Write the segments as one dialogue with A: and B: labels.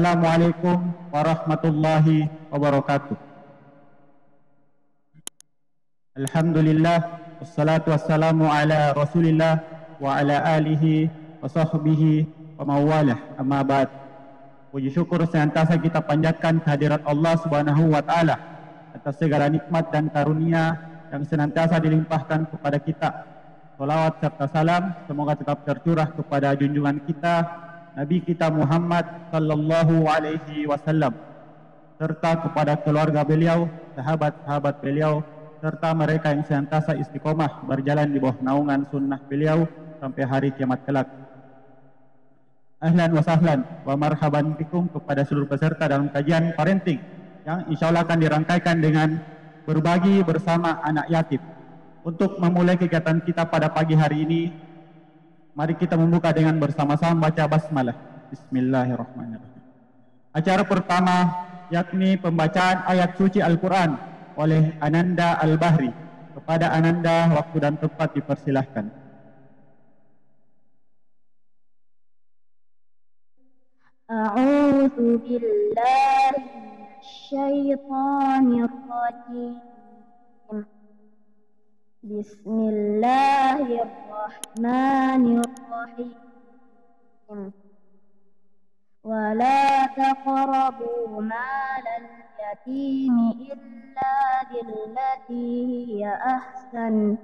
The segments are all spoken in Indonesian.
A: Assalamualaikum warahmatullahi wabarakatuh. Alhamdulillah, wassalatu wassalamu ala rasulillah wa ala alihi wa sahbihi wa mawalah, amma ba'd. Puji syukur senantiasa kita panjatkan kehadirat Allah Subhanahu wa Ta'ala atas segala nikmat dan karunia yang senantiasa dilimpahkan kepada kita. Salawat serta salam semoga tetap tercurah kepada junjungan kita, Nabi kita Muhammad sallallahu alaihi wasallam, serta kepada keluarga beliau, sahabat-sahabat beliau, serta mereka yang senantiasa istiqomah berjalan di bawah naungan sunnah beliau sampai hari kiamat kelak. Ahlan wa sahlan wa marhaban bikum kepada seluruh peserta dalam kajian parenting yang insya Allah akan dirangkaikan dengan berbagi bersama anak yatim. Untuk memulai kegiatan kita pada pagi hari ini, mari kita membuka dengan bersama-sama baca basmalah. Bismillahirrahmanirrahim. Acara pertama yakni pembacaan ayat suci Al-Quran oleh Ananda Al-Bahri. Kepada Ananda waktu dan tempat dipersilahkan.
B: A'udzu billahi minasyaitonir rajim. Bismillahirrahmanirrahim. Wa la taqrabu malal yatimi illa billati hiya ahsan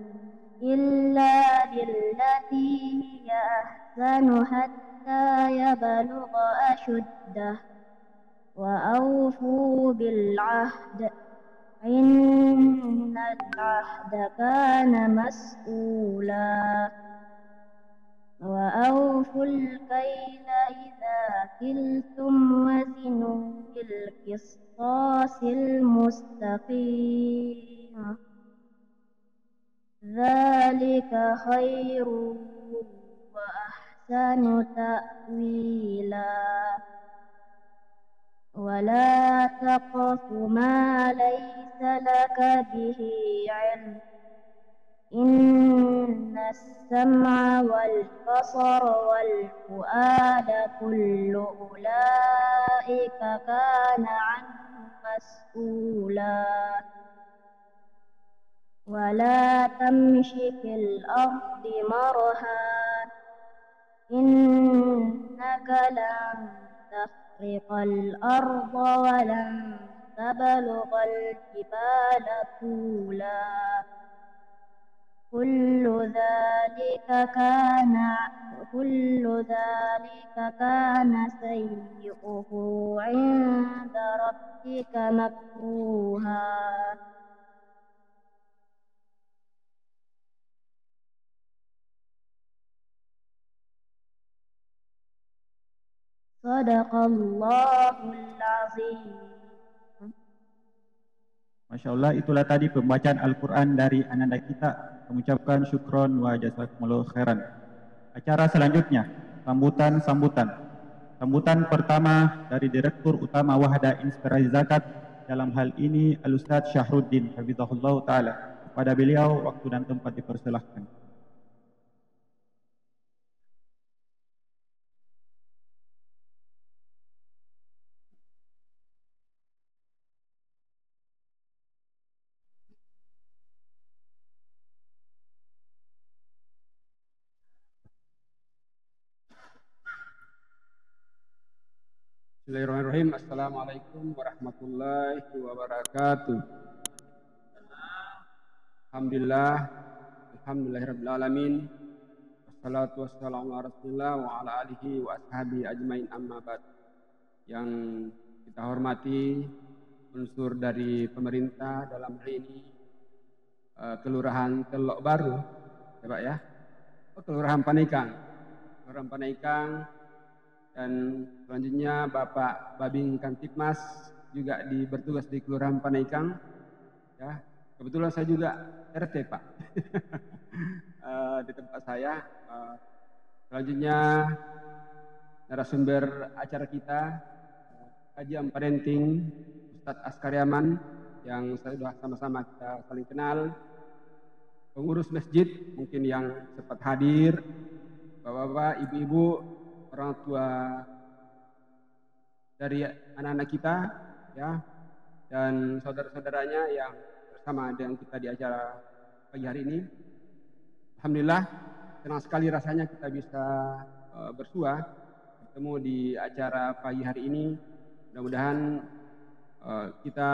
B: hatta yablugha ashuddah wa awfu bil 'ahd innal 'ahda kana mas'ula wa awful kayla idza kiltum wazinu bil qistasil mustaqim dzalika khairu wa ahsanu ta'wila wa la taqfu ma laysa laka bihi 'ilm inna as-sam'a wal basara wal fu'ada kullu ulaika kana 'anhu mas'ula wa la tamshi fil ardi marahan innaka lan takhriqal arda wa lan tablughal jibala tula kullu dhalika kana sayyi'uhu 'inda rabbika makruha. Sadaqallahul azim.
A: Masya Allah, itulah tadi pembacaan Al-Quran dari Ananda kita. Mengucapkan syukron wa jazakumullahu khairan. Acara selanjutnya, sambutan. Sambutan pertama dari Direktur Utama Wahda Inspirasi Zakat, dalam hal ini Al-Ustadz Syahruddin Hafizahullah Ta'ala. Kepada beliau waktu dan tempat dipersilahkan.
C: Bismillahirrahmanirrahim. Assalamualaikum warahmatullahi wabarakatuh. Alhamdulillahirabbil alamin. Wassalatu wassalamu ala Rasulillah wa ala alihi wa ashabihi ajmain, amma ba'd. Yang kita hormati unsur dari pemerintah dalam hal ini Kelurahan Telok Baru, ya Pak ya. Kelurahan Panaikang. Dan selanjutnya Bapak Babing Kantipmas juga bertugas di Kelurahan Panaikang. Ya, kebetulan saya juga RT Pak di tempat saya. Selanjutnya narasumber acara kita kajian parenting Ustadz Askar Yaman yang saya sudah sama-sama kita saling kenal. Pengurus masjid mungkin yang sempat hadir, bapak-bapak, ibu-ibu, orang tua dari anak-anak kita ya dan saudara-saudaranya yang bersama dengan kita di acara pagi hari ini. Alhamdulillah senang sekali rasanya kita bisa bersua bertemu di acara pagi hari ini. Mudah-mudahan kita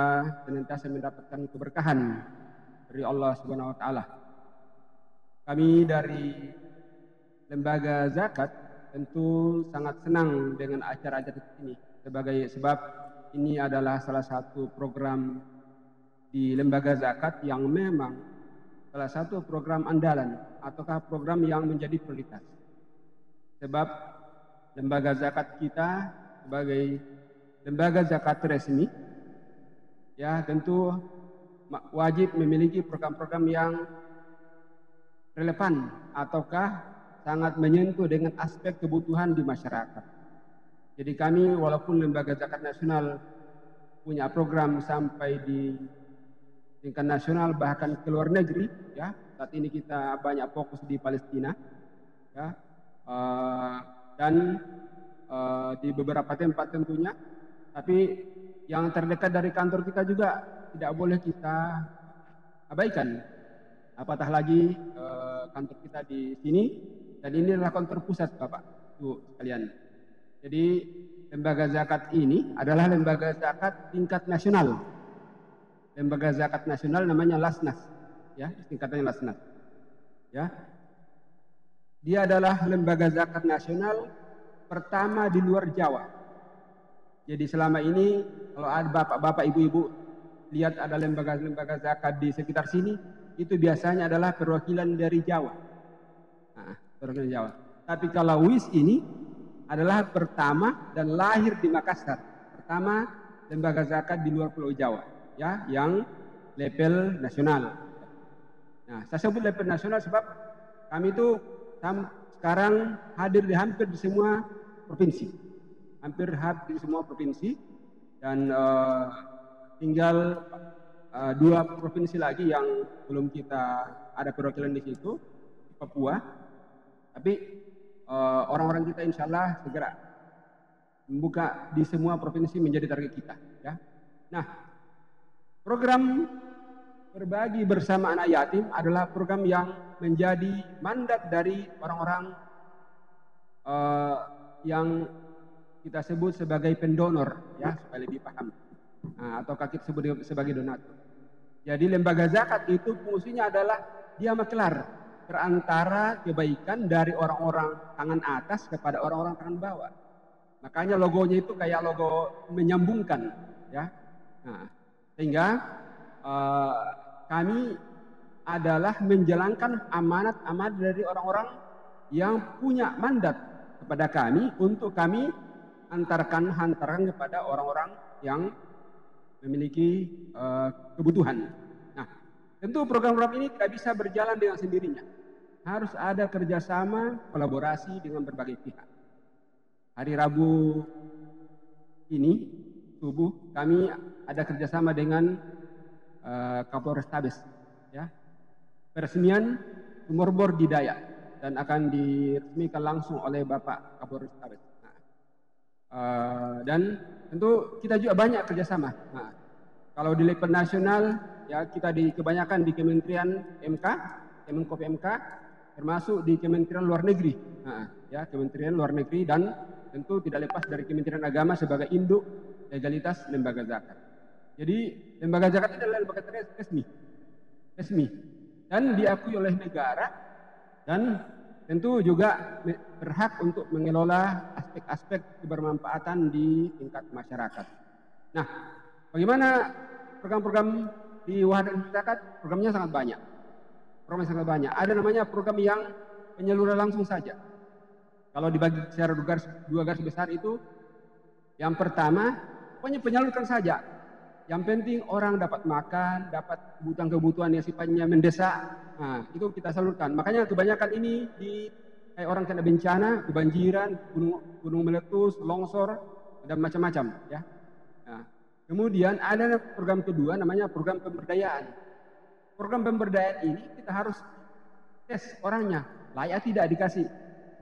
C: senantiasa mendapatkan keberkahan dari Allah Subhanahu wa taala. Kami dari Lembaga Zakat tentu sangat senang dengan acara-acara ini sebab ini adalah salah satu program di Lembaga Zakat yang memang salah satu program andalan ataukah program yang menjadi prioritas. Sebab Lembaga Zakat kita sebagai lembaga zakat resmi ya tentu wajib memiliki program-program yang relevan ataukah sangat menyentuh dengan aspek kebutuhan di masyarakat. Jadi kami walaupun Lembaga Zakat Nasional punya program sampai di tingkat nasional bahkan ke luar negeri ya, saat ini kita banyak fokus di Palestina ya, dan di beberapa tempat tentunya, tapi yang terdekat dari kantor kita juga tidak boleh kita abaikan. Apatah lagi kantor kita di sini, dan ini adalah kantor pusat Bapak Ibu sekalian. Jadi lembaga zakat ini adalah lembaga zakat tingkat nasional. Lembaga zakat nasional namanya Lasnas, ya, singkatannya Lasnas. Ya. Dia adalah lembaga zakat nasional pertama di luar Jawa. Jadi selama ini kalau ada bapak-bapak, ibu-ibu lihat ada lembaga-lembaga zakat di sekitar sini, itu biasanya adalah perwakilan dari Jawa. Nah, perwakilan Jawa. Tapi kalau WIS ini adalah pertama dan lahir di Makassar. Pertama lembaga zakat di luar Pulau Jawa, ya, yang level nasional. Nah, saya sebut level nasional sebab kami itu sekarang hadir di hampir di semua provinsi. Hampir di semua provinsi dan tinggal 2 provinsi lagi yang belum kita ada perwakilan di situ, di Papua. Tapi orang-orang kita insya Allah segera membuka di semua provinsi menjadi target kita. Ya. Nah, program berbagi bersama anak yatim adalah program yang menjadi mandat dari orang-orang yang kita sebut sebagai pendonor, ya, supaya lebih paham. Nah, atau kita sebut sebagai donatur. Jadi lembaga zakat itu fungsinya adalah dia maklar perantara kebaikan dari orang-orang tangan atas kepada orang-orang tangan bawah. Makanya logonya itu kayak logo menyambungkan, ya. Nah, sehingga kami adalah menjalankan amanat-amanat dari orang-orang yang punya mandat kepada kami untuk kami hantarkan kepada orang-orang yang memiliki kebutuhan. Nah, tentu program-program ini tidak bisa berjalan dengan sendirinya. Harus ada kerjasama, kolaborasi dengan berbagai pihak. Hari Rabu ini subuh kami ada kerjasama dengan Kapolrestabes, ya, peresmian sumur bor di Dayak dan akan diresmikan langsung oleh Bapak Kapolrestabes. Dan tentu kita juga banyak kerjasama. Nah, kalau di level nasional, ya kita kebanyakan di Kementerian MK, Kemenko PMK, termasuk di Kementerian Luar Negeri. Nah, ya Kementerian Luar Negeri dan tentu tidak lepas dari Kementerian Agama sebagai induk legalitas lembaga zakat. Jadi lembaga zakat itu adalah lembaga resmi dan diakui oleh negara dan tentu juga berhak untuk mengelola aspek-aspek kebermanfaatan di tingkat masyarakat. Nah, bagaimana program-program di Wahadah Zakat? Programnya sangat banyak. Ada namanya program yang penyaluran langsung saja. Kalau dibagi secara 2 garis besar itu, yang pertama, pokoknya penyalurkan saja. Yang penting orang dapat makan, dapat kebutuhan yang sifatnya mendesak. Nah, itu kita salurkan. Makanya kebanyakan ini kayak orang kena bencana, kebanjiran, gunung meletus, longsor, dan macam-macam. Ya. Nah, kemudian ada program kedua namanya program pemberdayaan. Program pemberdayaan ini kita harus tes orangnya, layak tidak dikasih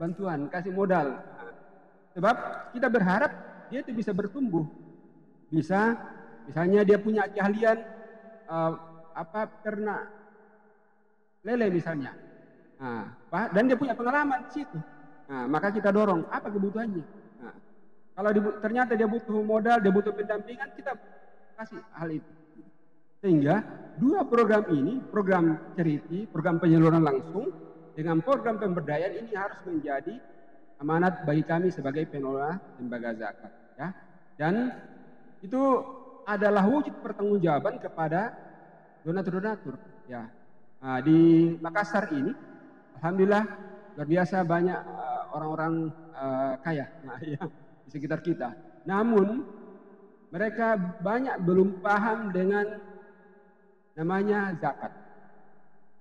C: bantuan, kasih modal. Nah, sebab kita berharap dia itu bisa bertumbuh. Bisa, misalnya dia punya keahlian ternak lele misalnya. Nah, dan dia punya pengalaman di situ. Nah, maka kita dorong apa kebutuhannya. Nah, kalau ternyata dia butuh modal, dia butuh pendampingan, kita kasih hal itu. Sehingga dua program ini, program Ceriti, program penyaluran langsung, dengan program pemberdayaan ini harus menjadi amanat bagi kami sebagai pengelola lembaga zakat. Ya. Dan itu adalah wujud pertanggungjawaban kepada donatur-donatur. Ya. Nah, di Makassar ini, alhamdulillah luar biasa banyak orang-orang kaya ya, di sekitar kita. Namun mereka banyak belum paham dengan namanya zakat.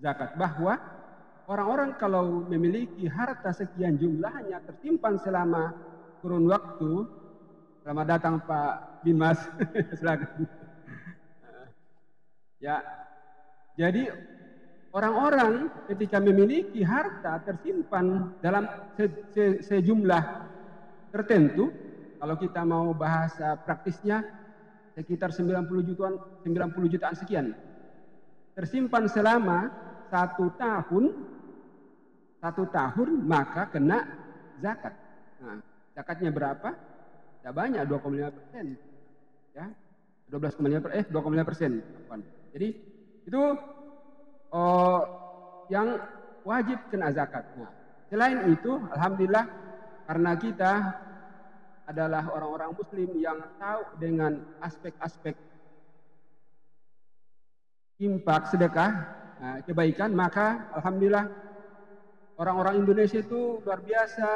C: Zakat, bahwa orang-orang kalau memiliki harta sekian jumlahnya tersimpan selama kurun waktu, selamat datang Pak Bimas, silakan. Ya, jadi orang-orang ketika memiliki harta tersimpan dalam sejumlah tertentu, kalau kita mau bahasa praktisnya sekitar 90 jutaan sekian, tersimpan selama satu tahun maka kena zakat. Nah, zakatnya berapa? Tidak banyak, 2,5%. Ya, 2,5%. Jadi itu yang wajib kena zakat. Nah, selain itu, alhamdulillah karena kita adalah orang-orang Muslim yang tahu dengan aspek-aspek infak, sedekah, kebaikan, maka alhamdulillah orang-orang Indonesia itu luar biasa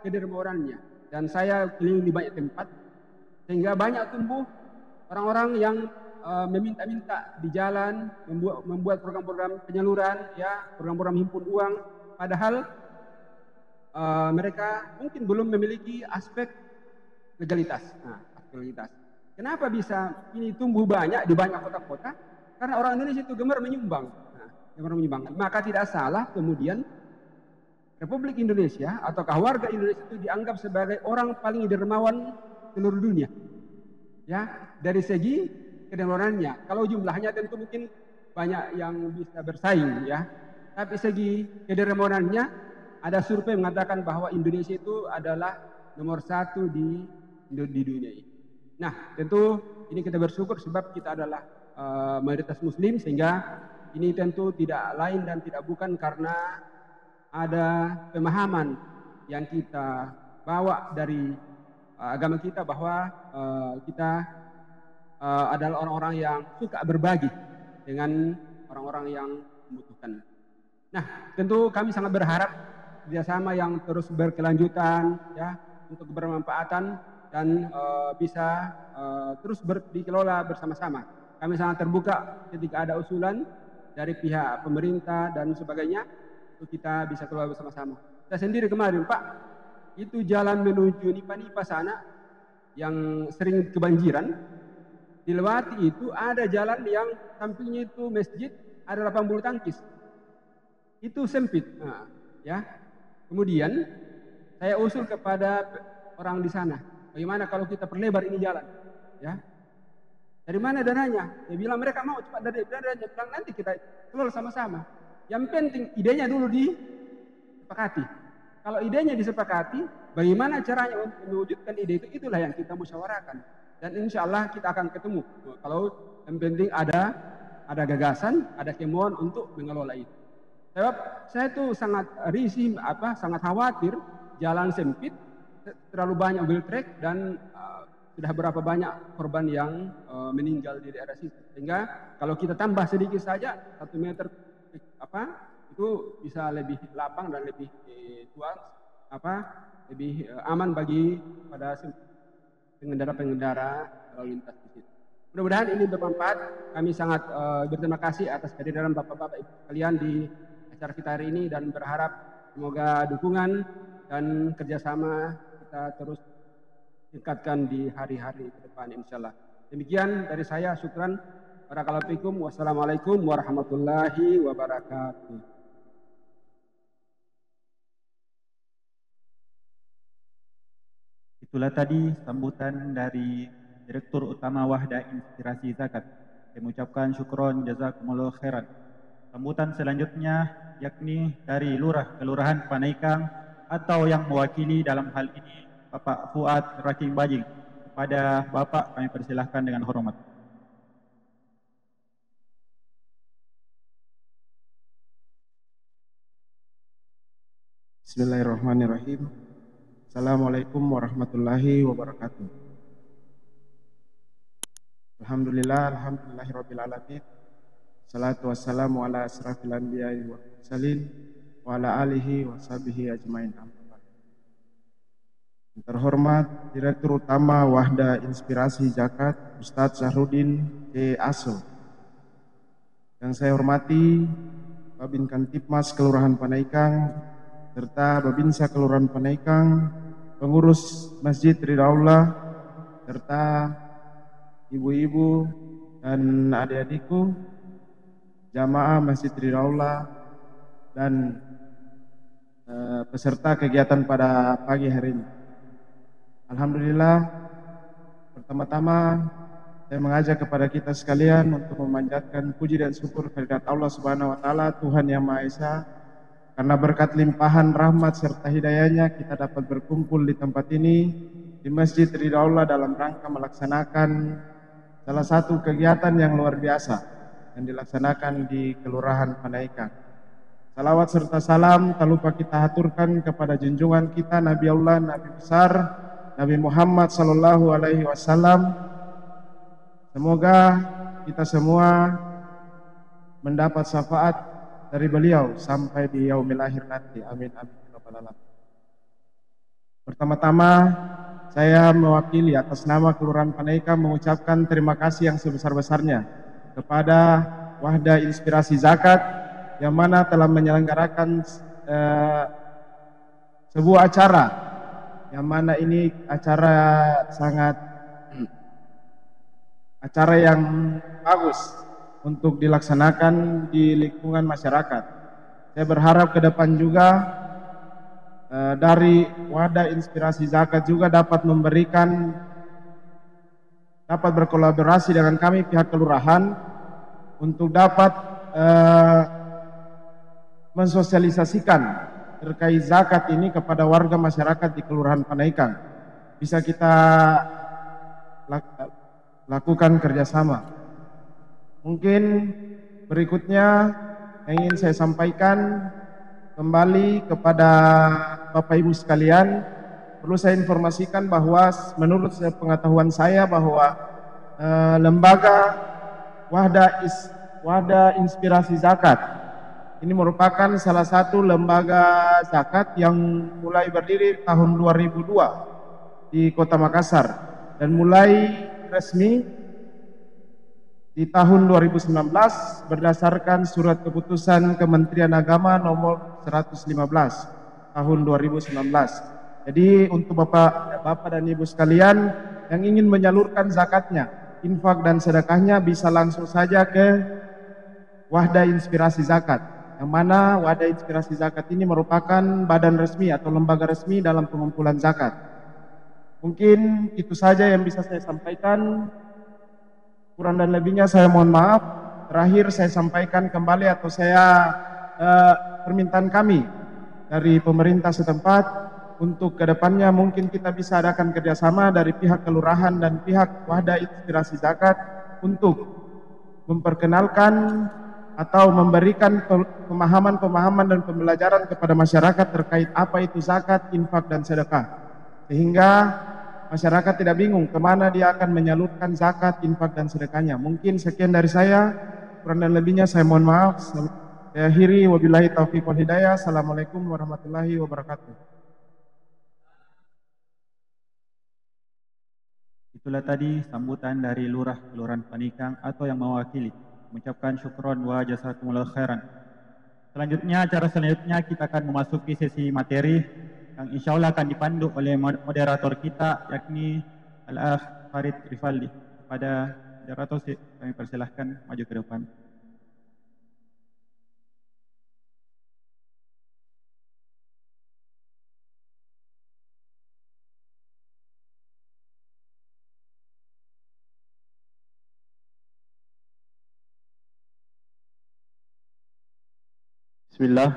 C: kedermawanannya. Dan saya keliling di banyak tempat, sehingga banyak tumbuh orang-orang yang meminta-minta di jalan, membuat program-program penyaluran, ya, program-program himpun uang, padahal mereka mungkin belum memiliki aspek legalitas. Nah, aspek legalitas. Kenapa bisa ini tumbuh banyak di banyak kota-kota? Karena orang Indonesia itu gemar menyumbang. Nah, gemar menyumbang. Maka tidak salah kemudian Republik Indonesia ataukah warga Indonesia itu dianggap sebagai orang paling dermawan seluruh dunia. Ya, dari segi kedermawanannya. Kalau jumlahnya tentu mungkin banyak yang bisa bersaing, ya. Tapi segi kedermawanannya, ada survei mengatakan bahwa Indonesia itu adalah nomor 1 di dunia ini. Nah, tentu ini kita bersyukur sebab kita adalah mayoritas Muslim, sehingga ini tentu tidak lain dan tidak bukan karena ada pemahaman yang kita bawa dari agama kita bahwa kita adalah orang-orang yang suka berbagi dengan orang-orang yang membutuhkan. Nah, tentu kami sangat berharap kerjasama yang terus berkelanjutan, ya, untuk kebermanfaatan dan bisa terus dikelola bersama-sama. Kami sangat terbuka ketika ada usulan dari pihak pemerintah dan sebagainya, untuk kita bisa kelola bersama-sama. Saya sendiri kemarin, Pak, itu jalan menuju Nipa-Nipa sana yang sering kebanjiran, dilewati itu ada jalan yang sampingnya itu masjid, ada 8 bulu tangkis. Itu sempit. Nah, ya. Kemudian saya usul kepada orang di sana, bagaimana kalau kita perlebar ini jalan, ya? Dari mana dananya? Dia bilang mereka mau cepat dari dananya, bilang nanti kita kelola sama-sama. Yang penting idenya dulu disepakati. Kalau idenya disepakati, bagaimana caranya untuk mewujudkan ide itu, itulah yang kita musyawarahkan. Dan insya Allah kita akan ketemu. Kalau yang penting ada gagasan, ada kemauan untuk mengelola itu. Sebab saya tuh sangat risih, sangat khawatir jalan sempit, terlalu banyak wheel track, dan sudah berapa banyak korban yang meninggal di daerah situ. Sehingga kalau kita tambah sedikit saja 1 meter itu bisa lebih lapang dan lebih lebih aman bagi pada pengendara-pengendara lalu lintas di situ. Mudah-mudahan ini bermanfaat. Kami sangat berterima kasih atas kehadiran Bapak-bapak Ibu sekalian di acara kita hari ini, dan berharap semoga dukungan dan kerjasama kita terus tingkatkan di hari-hari ke depan insyaallah. Demikian dari saya, syukran. Barakallahu fikum. Wassalamualaikum warahmatullahi wabarakatuh.
A: Itulah tadi sambutan dari Direktur Utama Wahda Inspirasi Zakat. Saya mengucapkan syukron jazakumullah khairan. Sambutan selanjutnya yakni dari Lurah Kelurahan Panaikang atau yang mewakili dalam hal ini Bapak Fuad Raking Bajing. Kepada Bapak kami persilahkan dengan hormat.
D: Bismillahirrahmanirrahim. Assalamualaikum warahmatullahi wabarakatuh. Alhamdulillahirabbil alamin. Salatu wassalamu ala asrafil anbiya'i wal mursalin wa ala alihi wa sahbihi ajmain. Terhormat Direktur Utama Wahda Inspirasi Zakat Ustadz Syahrudin C. Aso. Yang saya hormati Babin Kantipmas Kelurahan Panaikang serta Babinsa Kelurahan Panaikang, pengurus Masjid Ridhaullah, serta ibu-ibu dan adik-adikku, jamaah Masjid Ridhaullah, dan peserta kegiatan pada pagi hari ini. Alhamdulillah, pertama-tama saya mengajak kepada kita sekalian untuk memanjatkan puji dan syukur kehadirat Allah Subhanahu wa taala, Tuhan Yang Maha Esa. Karena berkat limpahan rahmat serta hidayahnya kita dapat berkumpul di tempat ini di Masjid Ridhaullah dalam rangka melaksanakan salah satu kegiatan yang luar biasa yang dilaksanakan di Kelurahan Panaikang. Salawat serta salam tak lupa kita haturkan kepada junjungan kita Nabi Allah, Nabi besar, Nabi Muhammad sallallahu alaihi wasallam. Semoga kita semua mendapat syafaat dari beliau sampai di yaumil akhir nanti. Amin amin ya rabbal alamin. Pertama-tama saya mewakili atas nama Kelurahan Panaikang mengucapkan terima kasih yang sebesar-besarnya kepada Wahda Inspirasi Zakat yang mana telah menyelenggarakan sebuah acara yang mana ini acara yang bagus untuk dilaksanakan di lingkungan masyarakat. Saya berharap ke depan juga dari Wadah Inspirasi Zakat juga dapat berkolaborasi dengan kami pihak kelurahan untuk dapat mensosialisasikan terkait zakat ini kepada warga masyarakat di Kelurahan Panaikang. Bisa kita lakukan kerjasama. Mungkin berikutnya yang ingin saya sampaikan kembali kepada Bapak Ibu sekalian, perlu saya informasikan bahwa menurut pengetahuan saya bahwa lembaga Wahda Inspirasi Zakat ini merupakan salah satu lembaga zakat yang mulai berdiri tahun 2002 di Kota Makassar dan mulai resmi di tahun 2019 berdasarkan surat keputusan Kementerian Agama nomor 115 tahun 2019. Jadi untuk Bapak dan Ibu sekalian yang ingin menyalurkan zakatnya, infak dan sedekahnya bisa langsung saja ke Wahda Inspirasi Zakat. Yang mana Wahda Inspirasi Zakat ini merupakan badan resmi atau lembaga resmi dalam pengumpulan zakat. Mungkin itu saja yang bisa saya sampaikan. Kurang dan lebihnya saya mohon maaf. Terakhir saya sampaikan kembali atau saya permintaan kami dari pemerintah setempat untuk kedepannya mungkin kita bisa adakan kerjasama dari pihak kelurahan dan pihak Wahda Inspirasi Zakat untuk memperkenalkan atau memberikan pemahaman dan pembelajaran kepada masyarakat terkait apa itu zakat, infak dan sedekah, sehingga masyarakat tidak bingung kemana dia akan menyalurkan zakat, infak, dan sedekahnya. Mungkin sekian dari saya, kurang dan lebihnya saya mohon maaf. Saya akhiri, wabillahi taufiq wal hidayah. Assalamualaikum warahmatullahi wabarakatuh.
A: Itulah tadi sambutan dari Lurah Kelurahan Panaikang atau yang mewakili. Mengucapkan syukron wa jazakumullah khairan. Acara selanjutnya kita akan memasuki sesi materi yang insya Allah akan dipandu oleh moderator kita yakni Al-Akh Farid Rifaldi. Kepada moderator kami persilahkan maju ke depan. Bismillah.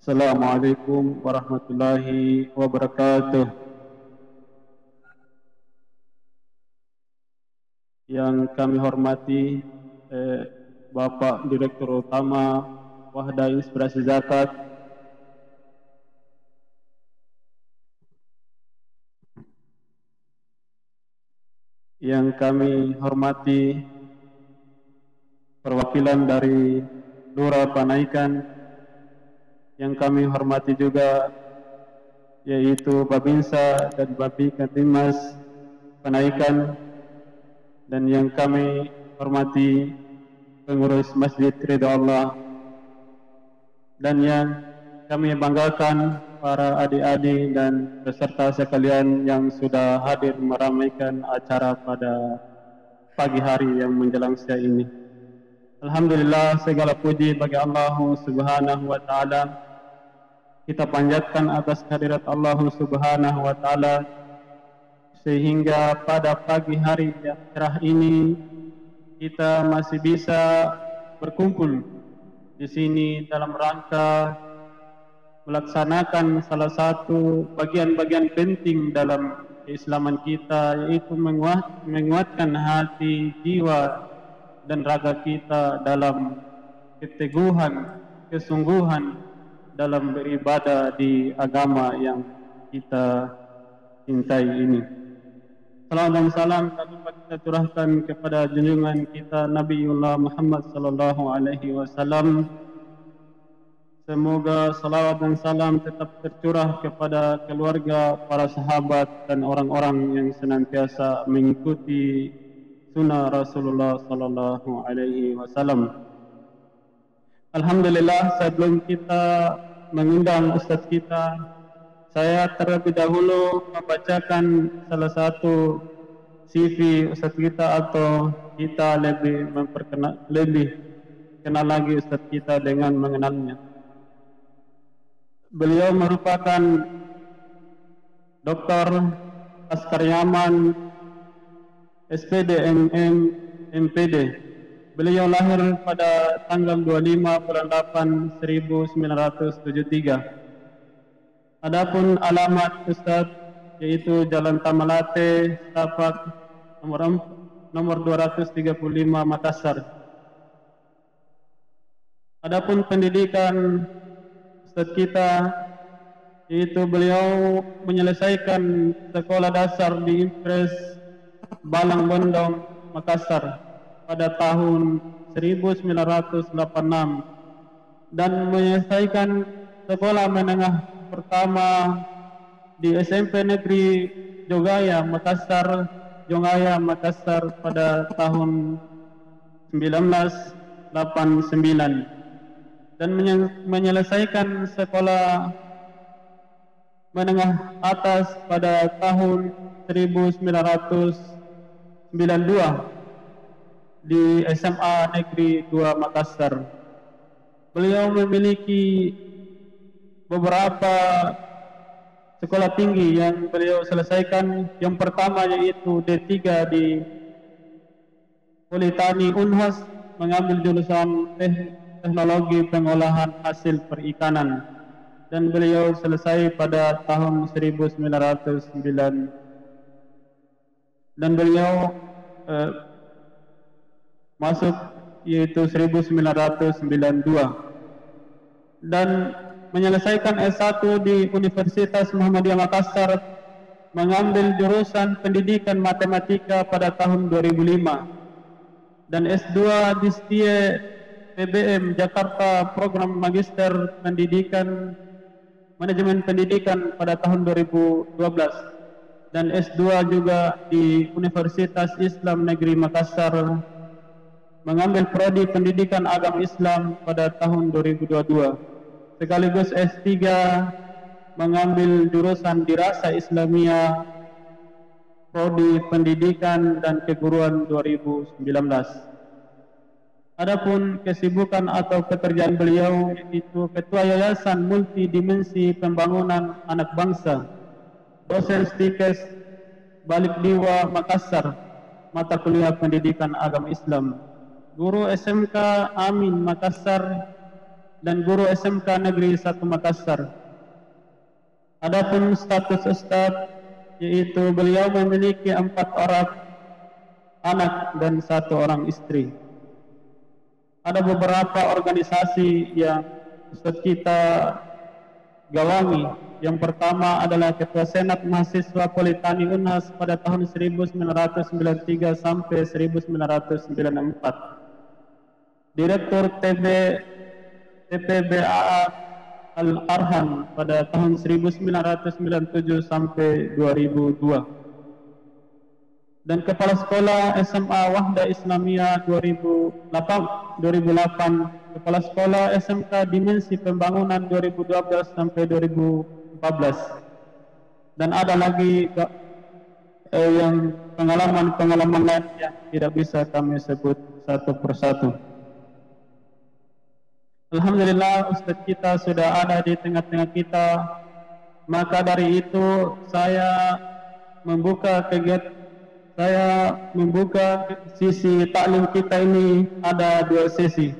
A: Assalamualaikum warahmatullahi wabarakatuh. Yang kami hormati Bapak Direktur Utama Wahda Inspirasi Zakat, yang kami hormati perwakilan dari Lurah Panaikan, yang kami hormati juga yaitu Babinsa dan Babinkamtibmas Panaikan, dan yang kami hormati pengurus Masjid Ridha Allah, dan yang kami banggakan para adik-adik dan peserta sekalian yang sudah hadir meramaikan acara pada pagi hari yang menjelang siang ini. Alhamdulillah, segala puji bagi Allah Subhanahu wa Ta'ala. Kita panjatkan atas kehadirat Allah Subhanahu wa Ta'ala sehingga pada pagi hari yang cerah ini kita masih bisa berkumpul di sini dalam rangka melaksanakan salah satu bagian-bagian penting dalam keislaman kita, yaitu menguatkan hati, jiwa, dan raga kita dalam keteguhan, kesungguhan dalam beribadah di agama yang kita cintai ini. Salam dan salam kita curahkan kepada junjungan kita Nabiullah Muhammad sallallahu alaihi wasallam. Semoga salawat dan salam tetap tercurah kepada keluarga, para sahabat, dan orang-orang yang senantiasa mengikuti sunnah Rasulullah sallallahu alaihi wasallam. Alhamdulillah, sebelum kita mengundang Ustaz kita, saya terlebih dahulu membacakan salah satu CV Ustaz kita, atau kita lebih kenal lagi Ustaz kita dengan mengenalnya. Beliau merupakan Dr. Askar Yaman, SPD MM MPD. Beliau lahir pada tanggal 25 bulan 8 1973. Adapun alamat Ustaz yaitu Jalan Tamalate, Setapak, nomor 235 Makassar. Adapun pendidikan Ustaz kita yaitu beliau menyelesaikan sekolah dasar di Impres Balang Bondong, Makassar pada tahun 1986 dan menyelesaikan sekolah menengah pertama di SMP Negeri Jogaya Makassar pada tahun 1989 dan menyelesaikan sekolah menengah atas pada tahun 1992 di SMA Negeri 2 Makassar. Beliau memiliki beberapa sekolah tinggi yang beliau selesaikan. Yang pertama yaitu D3 di Politeknik Unhas, mengambil jurusan Teknologi Pengolahan Hasil Perikanan, dan beliau selesai pada tahun 1909, dan beliau masuk yaitu 1992 dan menyelesaikan S1 di Universitas Muhammadiyah Makassar, mengambil jurusan Pendidikan Matematika pada tahun 2005, dan S2 di STIE PBM Jakarta Program Magister Pendidikan Manajemen Pendidikan pada tahun 2012, dan S2 juga di Universitas Islam Negeri Makassar, mengambil prodi Pendidikan Agama Islam pada tahun 2022, sekaligus S3 mengambil jurusan Dirasa Islamiyah, prodi Pendidikan dan Keguruan 2019. Adapun kesibukan atau pekerjaan beliau itu Ketua Yayasan Multidimensi Pembangunan Anak Bangsa, dosen Stikes Balik Diwa Makassar, mata kuliah Pendidikan Agama Islam, guru SMK Amin Makassar, dan guru SMK Negeri 1 Makassar. Adapun status Ustadz, yaitu beliau memiliki 4 orang anak dan 1 orang istri. Ada beberapa organisasi yang Ustadz kita gawangi. Yang pertama adalah Ketua Senat Mahasiswa Politeknik Unhas pada tahun 1993 sampai 1994. Direktur TPBAA Al-Arham pada tahun 1997 sampai 2002. Dan Kepala Sekolah SMA Wahda Islamiyah 2008, Kepala Sekolah SMK Dimensi Pembangunan 2012 sampai 2014. Dan ada lagi yang pengalaman-pengalaman lain yang tidak bisa kami sebut satu persatu. Alhamdulillah Ustadz kita sudah ada di tengah-tengah kita. Maka dari itu saya membuka sisi taklim kita ini ada 2 sesi.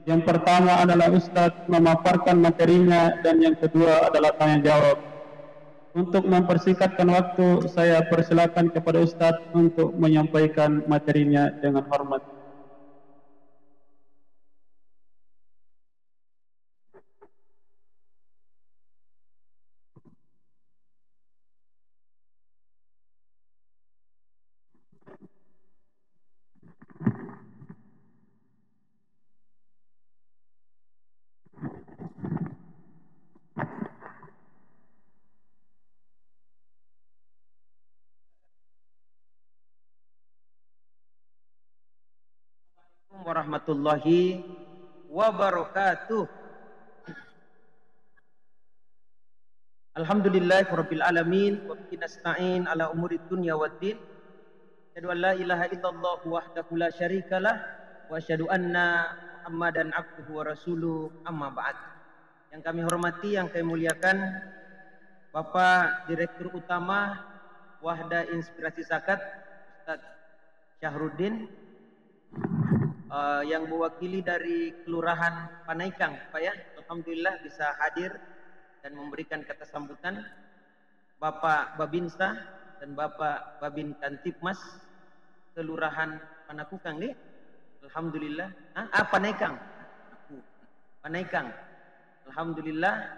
A: Yang pertama adalah Ustadz memaparkan materinya dan yang kedua adalah tanya jawab. Untuk mempersingkatkan waktu, saya persilakan kepada Ustadz untuk menyampaikan materinya dengan hormat.
E: Warahmatullahi wabarakatuh. Alhamdulillahirabbil alamin wa bihi nasta'in ala umuri dunya waddin. Asyhadu an la ilaha illallah wahdahu la syarikalah wa asyhadu anna Muhammadan abduhu wa rasuluh, amma ba'd. Yang kami hormati, yang kami muliakan Bapak Direktur Utama Wahda Inspirasi Zakat Ustadz Syahruddin, yang mewakili dari Kelurahan Panaikang, Pak ya. Alhamdulillah bisa hadir dan memberikan kata sambutan. Bapak Babinsa dan Bapak Babin Kantipmas Kelurahan Panakukang nih. Alhamdulillah. Panaikang. Panaikang. Alhamdulillah.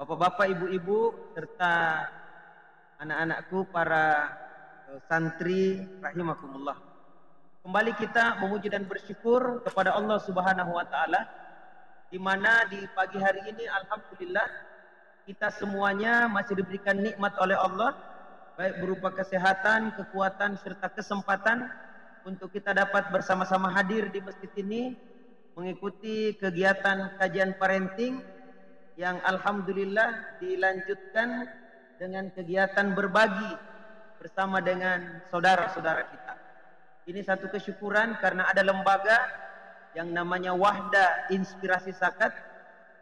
E: Bapak-bapak, ibu-ibu serta anak-anakku para santri rahimakumullah. Kembali kita memuji dan bersyukur kepada Allah Subhanahu wa taala, di mana di pagi hari ini alhamdulillah kita semuanya masih diberikan nikmat oleh Allah, baik berupa kesehatan, kekuatan serta kesempatan untuk kita dapat bersama-sama hadir di masjid ini mengikuti kegiatan kajian parenting yang alhamdulillah dilanjutkan dengan kegiatan berbagi bersama dengan saudara-saudara kita. Ini satu kesyukuran karena ada lembaga yang namanya Wahda Inspirasi Zakat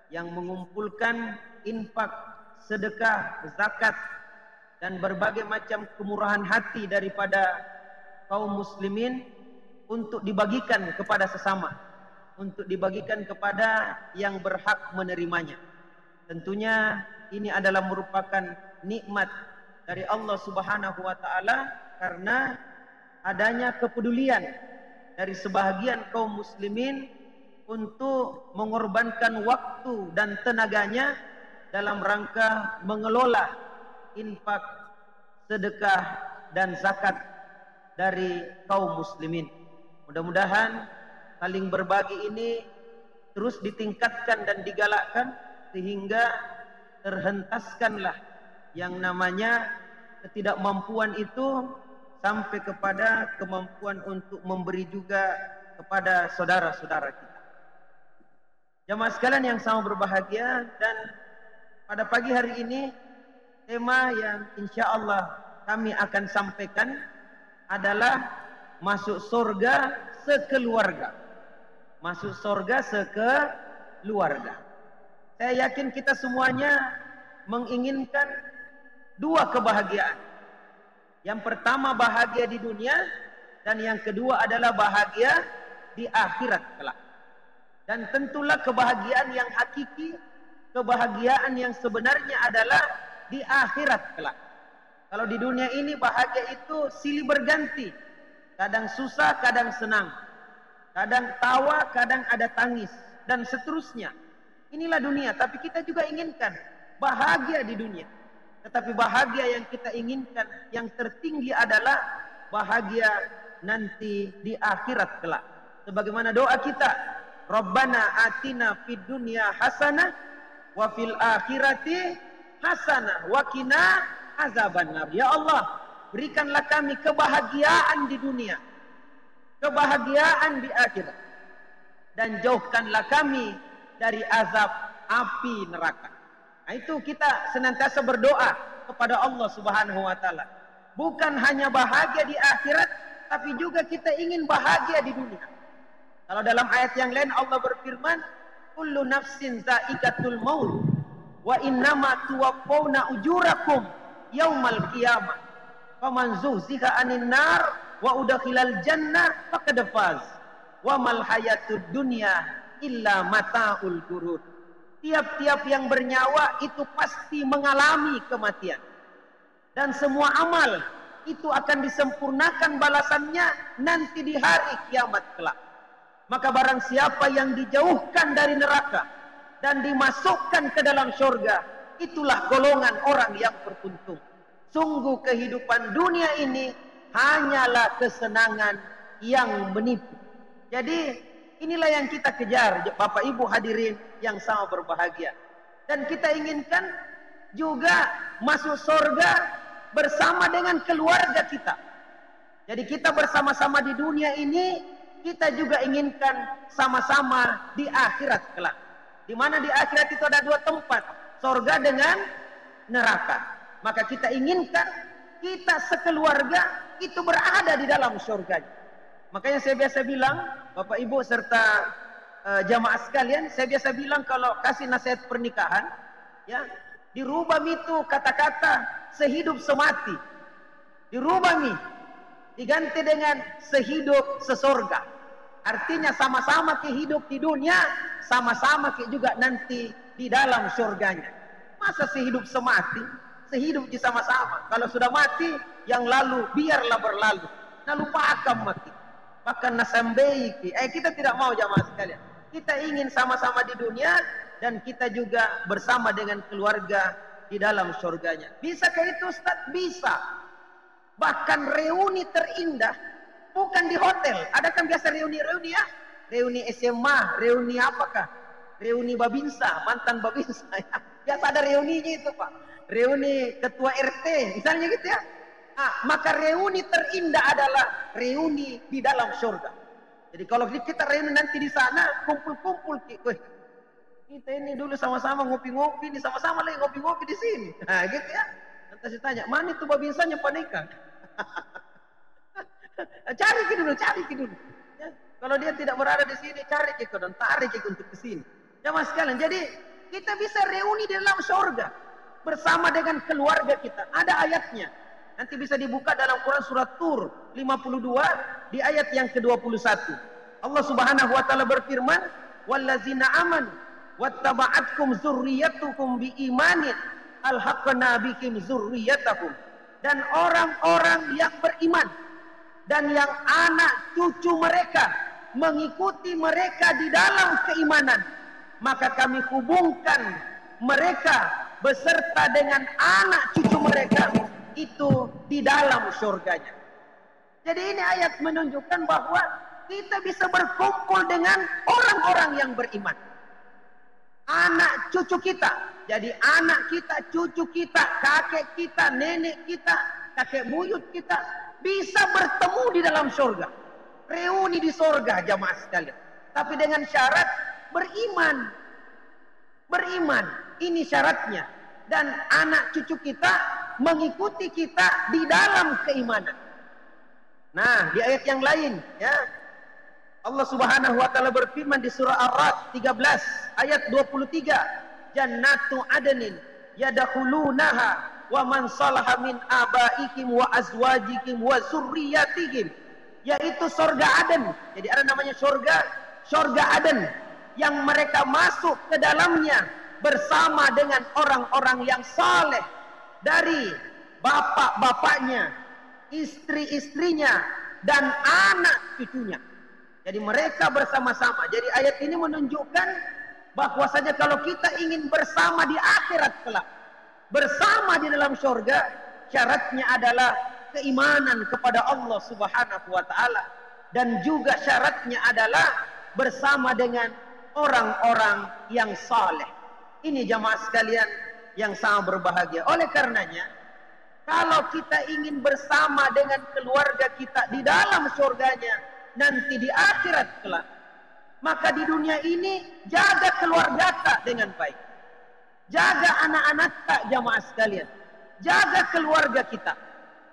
E: yang mengumpulkan infak, sedekah, zakat dan berbagai macam kemurahan hati daripada kaum muslimin untuk dibagikan kepada sesama, untuk dibagikan kepada yang berhak menerimanya. Tentunya ini adalah merupakan nikmat dari Allah Subhanahu wa taala karena adanya kepedulian dari sebahagian kaum muslimin untuk mengorbankan waktu dan tenaganya dalam rangka mengelola infak, sedekah dan zakat dari kaum muslimin. Mudah-mudahan saling berbagi ini terus ditingkatkan dan digalakkan sehingga terhentaskanlah yang namanya ketidakmampuan itu sampai kepada kemampuan untuk memberi juga kepada saudara-saudara kita. Jamaah sekalian yang sama berbahagia, dan pada pagi hari ini tema yang insya Allah kami akan sampaikan adalah masuk surga sekeluarga. Masuk surga sekeluarga. Saya yakin kita semuanya menginginkan 2 kebahagiaan. Yang pertama bahagia di dunia, dan yang kedua adalah bahagia di akhirat kelak. Dan tentulah kebahagiaan yang hakiki, kebahagiaan yang sebenarnya adalah di akhirat kelak. Kalau di dunia ini bahagia itu silih berganti. Kadang susah, kadang senang. Kadang tawa, kadang ada tangis. Dan seterusnya. Inilah dunia. Tapi kita juga inginkan bahagia di dunia. Tetapi bahagia yang kita inginkan, yang tertinggi adalah bahagia nanti di akhirat kelak. Sebagaimana doa kita. Rabbana atina fid dunya hasanah wa fil akhirati hasanah wa qina azabannar. Ya Allah, berikanlah kami kebahagiaan di dunia, kebahagiaan di akhirat, dan jauhkanlah kami dari azab api neraka. Nah, itu kita senantiasa berdoa kepada Allah Subhanahu wa taala. Bukan hanya bahagia di akhirat, tapi juga kita ingin bahagia di dunia. Kalau dalam ayat yang lain Allah berfirman, kullu nafsin za'iqatul maut wa innama tuwaffawna ujurakum yaumal qiyamah. Faman zuhziha 'anil nar wa udkhilal jannah faqad faz. Wa mal hayatud dunya illa mataul ghurur. Tiap-tiap yang bernyawa itu pasti mengalami kematian. Dan semua amal itu akan disempurnakan balasannya nanti di hari kiamat kelak. Maka barang siapa yang dijauhkan dari neraka dan dimasukkan ke dalam surga, itulah golongan orang yang beruntung. Sungguh kehidupan dunia ini hanyalah kesenangan yang menipu. Jadi inilah yang kita kejar, Bapak Ibu hadirin yang sama berbahagia. Dan kita inginkan juga masuk surga bersama dengan keluarga kita. Jadi kita bersama-sama di dunia ini, kita juga inginkan sama-sama di akhirat kelak. Di mana di akhirat itu ada dua tempat, surga dengan neraka. Maka kita inginkan kita sekeluarga itu berada di dalam surganya. Makanya saya biasa bilang, Bapak Ibu serta jamaah sekalian, saya biasa bilang kalau kasih nasihat pernikahan, ya, dirubah itu kata-kata sehidup semati. Dirubah diganti dengan sehidup sesurga. Artinya sama-sama kehidup di dunia, sama-sama juga nanti di dalam surganya. Masa sehidup semati, sehidup di sama-sama. Kalau sudah mati, yang lalu biarlah berlalu. Nah, lupakan mati. Bahkan nasambeiki. Kita tidak mau jamaah sekalian. Kita ingin sama-sama di dunia dan kita juga bersama dengan keluarga di dalam surganya. Bisakah itu Ustaz? Bisa. Bahkan reuni terindah bukan di hotel. Ada kan biasa reuni-reuni ya? Reuni SMA, reuni apakah? Reuni Babinsa, mantan Babinsa ya. Biasa ada reuninya itu Pak. Reuni ketua RT, misalnya gitu ya. Nah, maka reuni terindah adalah reuni di dalam surga. Jadi kalau kita reuni nanti di sana, kumpul-kumpul. Kita ini dulu sama-sama ngopi-ngopi, ini sama-sama lagi ngopi-ngopi di sini. Nah gitu ya. Nanti saya tanya, mana itu Babinsanya panikah? Cari dulu. Ya, kalau dia tidak berada di sini, cari kita dan tarik kita untuk ke sini. Jamaah sekalian, jadi kita bisa reuni di dalam surga bersama dengan keluarga kita. Ada ayatnya. Nanti bisa dibuka dalam Quran surat Tur 52 di ayat yang ke-21. Allah Subhanahu wa taala berfirman, "Wallazina amanu wattaba'atkum dzurriyyatukum biimanin alhaqna bihim dzurriyyatahum." Dan orang-orang yang beriman dan yang anak cucu mereka mengikuti mereka di dalam keimanan, maka kami hubungkan mereka beserta dengan anak cucu mereka itu di dalam surganya. Jadi ini ayat menunjukkan bahwa kita bisa berkumpul dengan orang-orang yang beriman. Anak cucu kita, jadi anak kita, cucu kita, kakek kita, nenek kita, kakek buyut kita bisa bertemu di dalam surga. Reuni di surga jamaah sekalian. Tapi dengan syarat beriman. Beriman, ini syaratnya. Dan anak cucu kita mengikuti kita di dalam keimanan. Nah, di ayat yang lain ya, Allah Subhanahu wa taala berfirman di surah Ar-Ra'd 13 ayat 23, "Jannatu adnin yadkhulunaha wa man salaha min abaikum wa azwajikum wa dzurriyyatihim." Yaitu surga Aden. Jadi ada namanya surga Aden. yang mereka masuk ke dalamnya bersama dengan orang-orang yang saleh dari bapak-bapaknya, istri-istrinya, dan anak cucunya. Jadi mereka bersama-sama. Jadi ayat ini menunjukkan bahwasanya kalau kita ingin bersama di akhirat kelak, bersama di dalam surga, syaratnya adalah keimanan kepada Allah Subhanahu wa taala, dan juga syaratnya adalah bersama dengan orang-orang yang saleh. Ini jamaah sekalian yang sangat berbahagia. Oleh karenanya, kalau kita ingin bersama dengan keluarga kita di dalam surganya nanti di akhirat kelak, maka di dunia ini jaga keluarga kita dengan baik. Jaga anak-anak kita, jamaah sekalian. Jaga keluarga kita.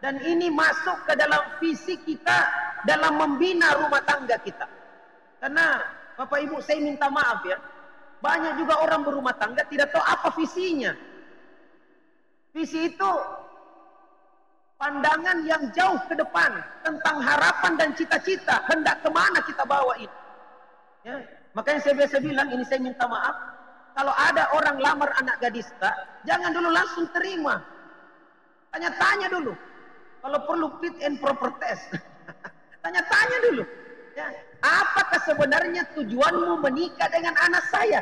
E: Dan ini masuk ke dalam visi kita dalam membina rumah tangga kita. Karena Bapak Ibu, saya minta maaf ya, banyak juga orang berumah tangga tidak tahu apa visinya. Visi itu pandangan yang jauh ke depan tentang harapan dan cita-cita, hendak kemana kita bawa ini. Ya, makanya saya biasa bilang, ini saya minta maaf, kalau ada orang lamar anak gadis tak, jangan dulu langsung terima. Tanya-tanya dulu. Kalau perlu fit and proper test. Tanya-tanya dulu. Ya, apakah sebenarnya tujuanmu menikah dengan anak saya?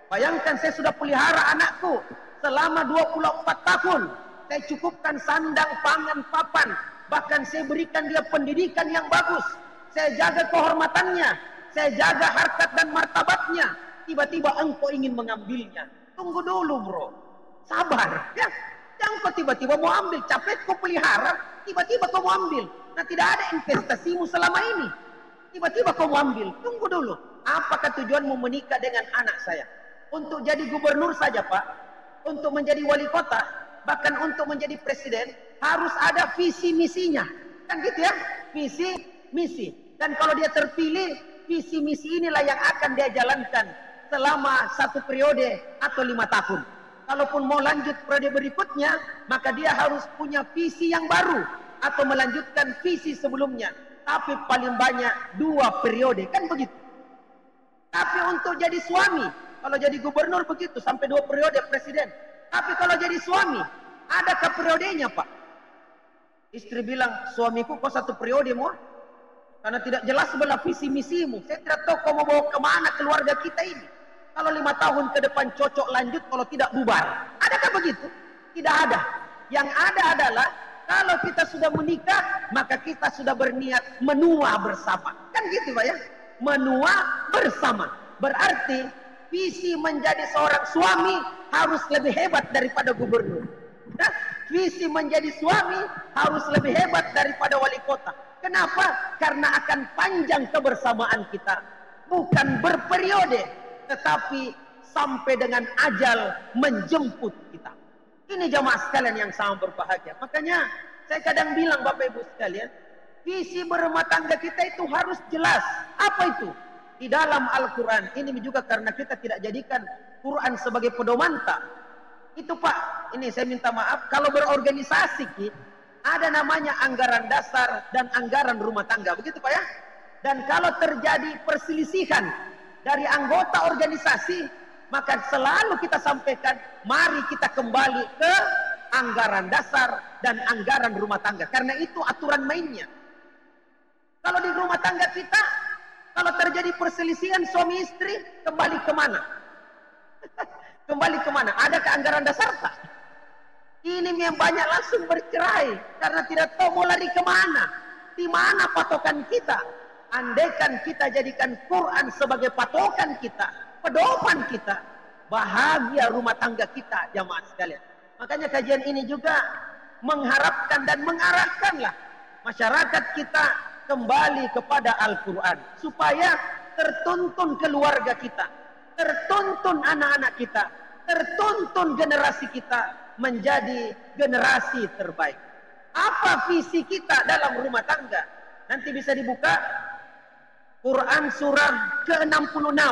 E: Bayangkan saya sudah pelihara anakku selama 24 tahun. Saya cukupkan sandang, pangan, papan. Bahkan saya berikan dia pendidikan yang bagus. Saya jaga kehormatannya. Saya jaga harkat dan martabatnya. Tiba-tiba engkau ingin mengambilnya. Tunggu dulu bro. Sabar. Ya. Jangan kau tiba-tiba mau ambil. Capek kau pelihara. Tiba-tiba kau mau ambil. Nah tidak ada investasimu selama ini. Tiba-tiba kau mau ambil. Tunggu dulu. Apakah tujuanmu menikah dengan anak saya? Untuk jadi gubernur saja Pak. Untuk menjadi wali kota. Bahkan untuk menjadi presiden. Harus ada visi misinya. Kan gitu ya. Visi misi. Dan kalau dia terpilih. Visi misi inilah yang akan dia jalankan. Selama 1 periode atau 5 tahun. Kalaupun mau lanjut periode berikutnya, maka dia harus punya visi yang baru. Atau melanjutkan visi sebelumnya. Tapi paling banyak 2 periode. Kan begitu. Tapi untuk jadi suami, kalau jadi gubernur begitu, sampai 2 periode presiden. Tapi kalau jadi suami, adakah periodenya Pak? Istri bilang, suamiku kok 1 periode mau? Karena tidak jelas sebelah visi misimu. Saya tidak tahu kau mau bawa kemana keluarga kita ini. Kalau 5 tahun ke depan cocok lanjut, kalau tidak bubar. Adakah begitu? Tidak ada. Yang ada adalah kalau kita sudah menikah, maka kita sudah berniat menua bersama. Kan gitu Pak ya? Menua bersama. Berarti visi menjadi seorang suami harus lebih hebat daripada gubernur. Nah, visi menjadi suami harus lebih hebat daripada wali kota. Kenapa? Karena akan panjang kebersamaan kita. Bukan berperiode, tetapi sampai dengan ajal menjemput kita. Ini jamaah sekalian yang sangat berbahagia. Makanya saya kadang bilang Bapak Ibu sekalian, visi berumah tangga kita itu harus jelas. Apa itu? Di dalam Al-Quran. Ini juga karena kita tidak jadikan Quran sebagai pedoman tak. Itu Pak, ini saya minta maaf. Kalau berorganisasi ada namanya anggaran dasar dan anggaran rumah tangga. Begitu Pak ya? Dan kalau terjadi perselisihan dari anggota organisasi, maka selalu kita sampaikan, mari kita kembali ke anggaran dasar dan anggaran rumah tangga. Karena itu aturan mainnya. Kalau di rumah tangga kita, kalau terjadi perselisihan suami istri, kembali kemana? Kembali kemana? Adakah anggaran dasar tak? Ini yang banyak langsung bercerai karena tidak tahu mau lari kemana. Di mana patokan kita? Andaikan kita jadikan Quran sebagai patokan kita, pedoman kita, bahagia rumah tangga kita, jamaah sekalian. Makanya kajian ini juga mengharapkan dan mengarahkanlah masyarakat kita kembali kepada Al-Quran supaya tertuntun keluarga kita, tertuntun anak-anak kita, tertuntun generasi kita menjadi generasi terbaik. Apa visi kita dalam rumah tangga? Nanti bisa dibuka Quran surah ke-66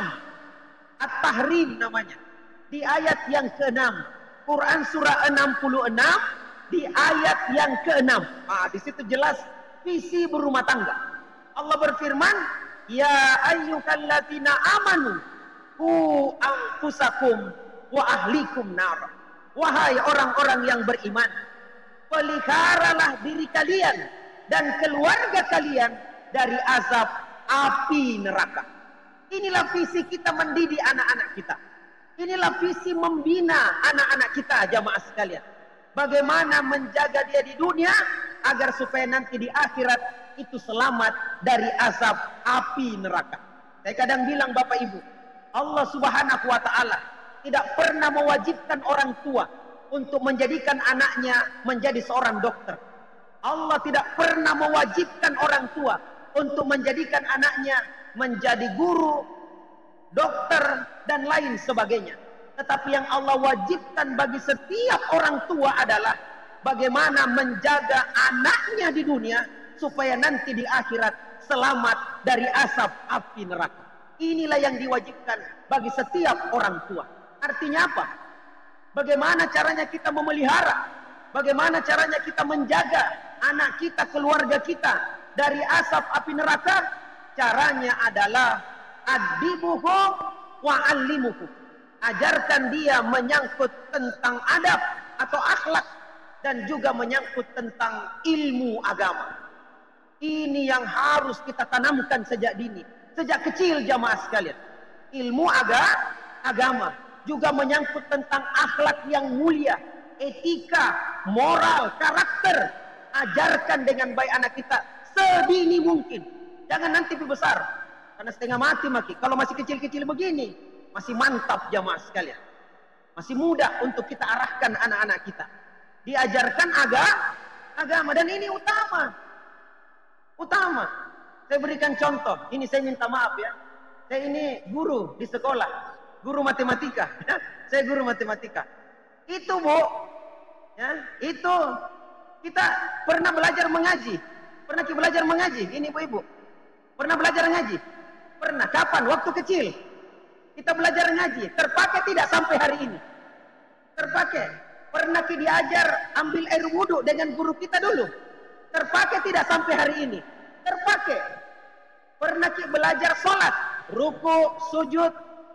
E: At-Tahrim namanya, di ayat yang ke-6. Quran surah 66 di ayat yang ke-6. Di situ jelas visi berumah tangga. Allah berfirman, ya ayyuhalladzina amanu Ku anfusakum wa ahlikum nar. Wahai orang-orang yang beriman, peliharalah diri kalian dan keluarga kalian dari azab api neraka. Inilah visi kita mendidik anak-anak kita. Inilah visi membina anak-anak kita, jamaah sekalian. Bagaimana menjaga dia di dunia agar supaya nanti di akhirat itu selamat dari azab api neraka. Saya kadang bilang Bapak Ibu, Allah Subhanahu wa Ta'ala tidak pernah mewajibkan orang tua untuk menjadikan anaknya menjadi seorang dokter. Allah tidak pernah mewajibkan orang tua untuk menjadikan anaknya menjadi guru, dokter, dan lain sebagainya. Tetapi yang Allah wajibkan bagi setiap orang tua adalah bagaimana menjaga anaknya di dunia supaya nanti di akhirat selamat dari asap api neraka. Inilah yang diwajibkan bagi setiap orang tua. Artinya apa? Bagaimana caranya kita memelihara? Bagaimana caranya kita menjaga anak kita, keluarga kita dari asap api neraka? Caranya adalah adibuhu wa allimuhu. Ajarkan dia menyangkut tentang adab atau akhlak dan juga menyangkut tentang ilmu agama. Ini yang harus kita tanamkan sejak dini, sejak kecil jamaah sekalian. Ilmu agama juga menyangkut tentang akhlak yang mulia, etika, moral, karakter. Ajarkan dengan baik anak kita sedini mungkin. Jangan nanti besar, karena setengah mati maki. Kalau masih kecil-kecil begini, masih mantap jamaah sekalian. Masih mudah untuk kita arahkan anak-anak kita. Diajarkan agama, dan ini utama. Saya berikan contoh. Ini saya minta maaf ya. Saya ini guru di sekolah, guru matematika. Saya guru matematika. Itu Bu, ya, itu kita pernah belajar mengaji. Pernah kita belajar mengaji? Ini Bu-ibu. Pernah belajar ngaji? Pernah. Kapan? Waktu kecil. Kita belajar ngaji. Terpakai tidak sampai hari ini? Terpakai. Pernah kita diajar ambil air wudhu dengan guru kita dulu? Terpakai tidak sampai hari ini? Terpakai. Pernah kita belajar sholat, ruku, sujud?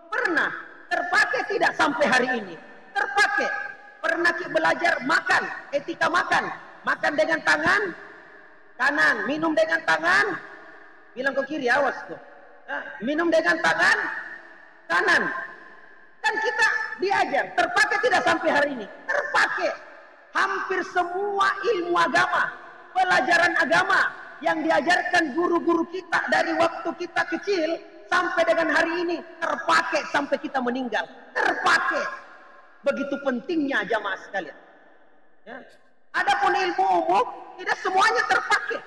E: Pernah. Terpakai tidak sampai hari ini? Terpakai. Pernah kita belajar makan, etika makan? Makan dengan tangan kanan, minum dengan tangan, bilang ke kiri, awas tuh. Minum dengan tangan kanan. Kan kita diajar, terpakai tidak sampai hari ini? Terpakai. Hampir semua ilmu agama, pelajaran agama yang diajarkan guru-guru kita dari waktu kita kecil sampai dengan hari ini terpakai sampai kita meninggal. Terpakai. Begitu pentingnya jamaah sekalian. Ya. Adapun ilmu umum tidak semuanya terpakai.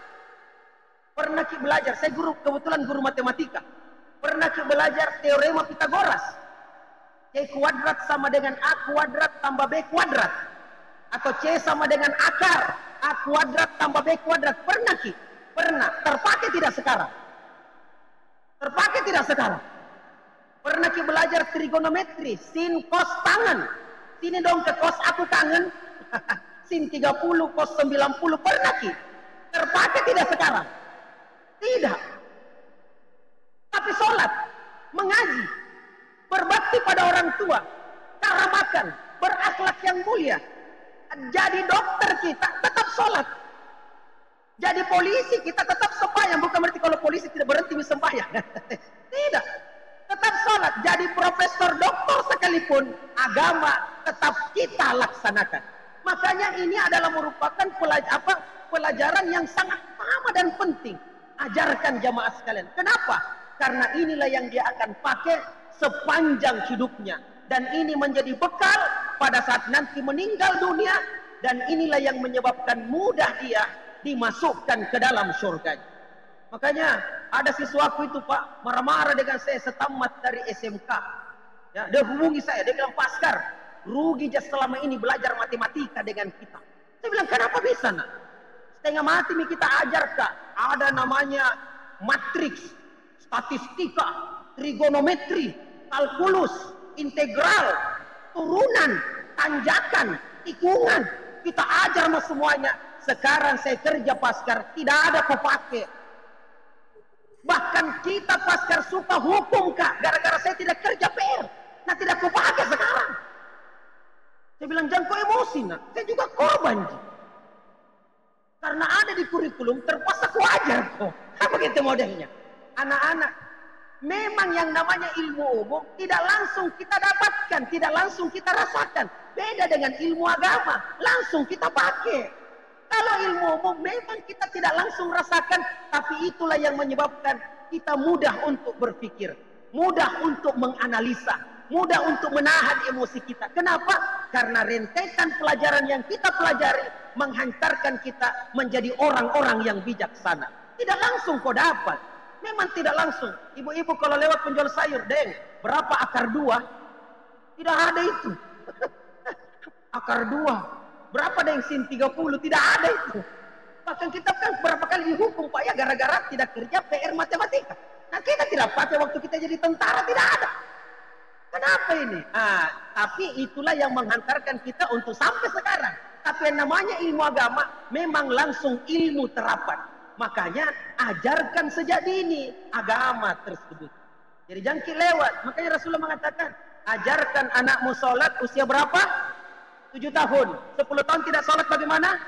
E: Pernah kita belajar, saya kebetulan guru matematika. Pernah kita belajar teorema Pitagoras. C kuadrat sama dengan A kuadrat tambah B kuadrat. Atau C sama dengan akar A kuadrat tambah B kuadrat. Pernah Ki? Pernah. Terpakai tidak sekarang? Terpakai tidak sekarang? Pernah Ki belajar trigonometri, sin cos tangan. Sini dong ke cos aku kangen. Sin 30 cos 90. Pernah Ki? Terpakai tidak sekarang? Tidak. Tapi sholat, mengaji, berbakti pada orang tua, cara makan, berakhlak yang mulia. Jadi dokter kita tetap sholat. Jadi polisi kita tetap sembahyang. Bukan berarti kalau polisi tidak berhenti sembahyang. Tidak. Tetap sholat. Jadi profesor doktor sekalipun, agama tetap kita laksanakan. Makanya ini adalah merupakan pelajaran yang sangat utama dan penting. Ajarkan jamaah sekalian. Kenapa? Karena inilah yang dia akan pakai sepanjang hidupnya. Dan ini menjadi bekal pada saat nanti meninggal dunia. Dan inilah yang menyebabkan mudah dia dimasukkan ke dalam surga. Makanya ada siswaku itu Pak marah-marah dengan saya setamat dari SMK. Ya, dia hubungi saya, dia bilang, Pak Askar, rugi selama ini belajar matematika dengan kita. Saya bilang, kenapa bisa nak? Setengah mati kita ajar Kak. Ada namanya matriks, statistika, trigonometri, kalkulus, integral, turunan, tanjakan, tikungan. Kita ajar semuanya. Sekarang saya kerja Paskar, tidak ada kepake. Bahkan kita Paskar suka hukum Kak, gara-gara saya tidak kerja PR. Nah tidak aku pakai sekarang. Saya bilang jangan kau emosi nak, saya juga korban. Karena ada di kurikulum terpaksa ku ajar kok. Kan begitu modelnya. Anak-anak, memang yang namanya ilmu umum tidak langsung kita dapatkan, tidak langsung kita rasakan. Beda dengan ilmu agama, langsung kita pakai. Kalau ilmu umum memang kita tidak langsung rasakan, tapi itulah yang menyebabkan kita mudah untuk berpikir, mudah untuk menganalisa, mudah untuk menahan emosi kita. Kenapa? Karena rentetan pelajaran yang kita pelajari menghantarkan kita menjadi orang-orang yang bijaksana. Tidak langsung kau dapat, memang tidak langsung. Ibu-ibu kalau lewat penjual sayur, Deng, berapa akar 2? Tidak ada itu. Akar 2. Berapa Deng sin 30? Tidak ada itu. Bahkan kita kan berapa kali dihukum Pak ya gara-gara tidak kerja PR matematika. Nah kita tidak pakai waktu kita jadi tentara, tidak ada. Kenapa ini? Tapi itulah yang menghantarkan kita untuk sampai sekarang. Tapi yang namanya ilmu agama memang langsung ilmu terapan. Makanya ajarkan sejak dini agama tersebut. Jadi jangan lewat. Makanya Rasulullah mengatakan, ajarkan anakmu sholat usia berapa? 7 tahun. 10 tahun tidak sholat bagaimana?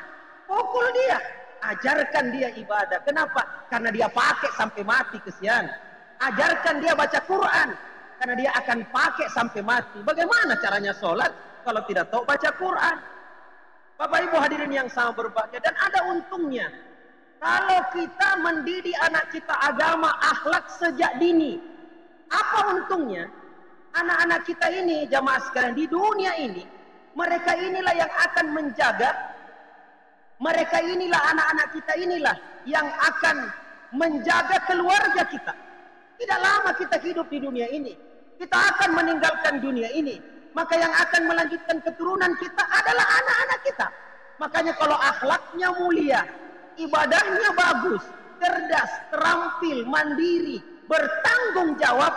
E: Pukul dia. Ajarkan dia ibadah. Kenapa? Karena dia pakai sampai mati, kesian. Ajarkan dia baca Quran. Karena dia akan pakai sampai mati. Bagaimana caranya sholat kalau tidak tahu baca Quran? Bapak Ibu hadirin yang sangat berbahagia. Dan ada untungnya. Kalau kita mendidik anak kita agama, akhlak sejak dini. Apa untungnya? Anak-anak kita ini, jamaah sekalian, di dunia ini, mereka inilah yang akan menjaga. Mereka inilah, anak-anak kita inilah yang akan menjaga keluarga kita. Tidak lama kita hidup di dunia ini. Kita akan meninggalkan dunia ini. Maka yang akan melanjutkan keturunan kita adalah anak-anak kita. Makanya kalau akhlaknya mulia, ibadahnya bagus, cerdas, terampil, mandiri, bertanggung jawab,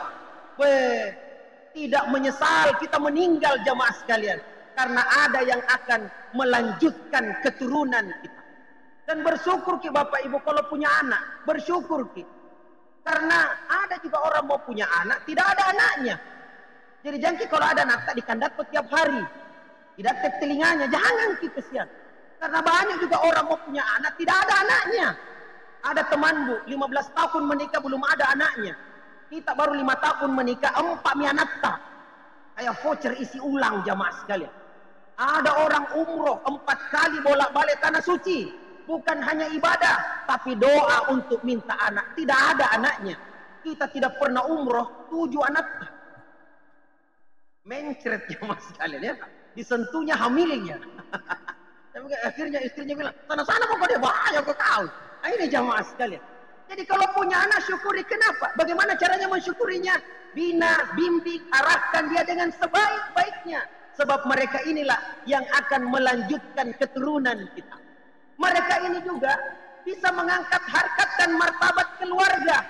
E: tidak menyesal kita meninggal jamaah sekalian. Karena ada yang akan melanjutkan keturunan kita. Dan bersyukur ki Bapak Ibu kalau punya anak. Bersyukur ki. Karena ada juga orang mau punya anak, tidak ada anaknya. Jadi jangan ki kalau ada anak tak dikandat setiap hari. Tidak tek telinganya, jangan ki kesian. Karena banyak juga orang mau punya anak, tidak ada anaknya. Ada teman Bu, 15 tahun menikah belum ada anaknya. Kita baru 5 tahun menikah, 4 mianatta. Kayak voucher isi ulang jamaah sekalian. Ada orang umroh 4 kali bolak-balik tanah suci. Bukan hanya ibadah, tapi doa untuk minta anak. Tidak ada anaknya. Kita tidak pernah umroh, 7 anak. Mencret jamaah sekalian ya. Disentuhnya hamilnya. Akhirnya istrinya bilang, sana-sana kok dia bahaya ke kau. Ini jamaah sekalian. Jadi kalau punya anak syukuri. Kenapa? Bagaimana caranya mensyukurinya? Bina, bimbing, arahkan dia dengan sebaik-baiknya. Sebab mereka inilah yang akan melanjutkan keturunan kita. Mereka ini juga bisa mengangkat harkat dan martabat keluarga.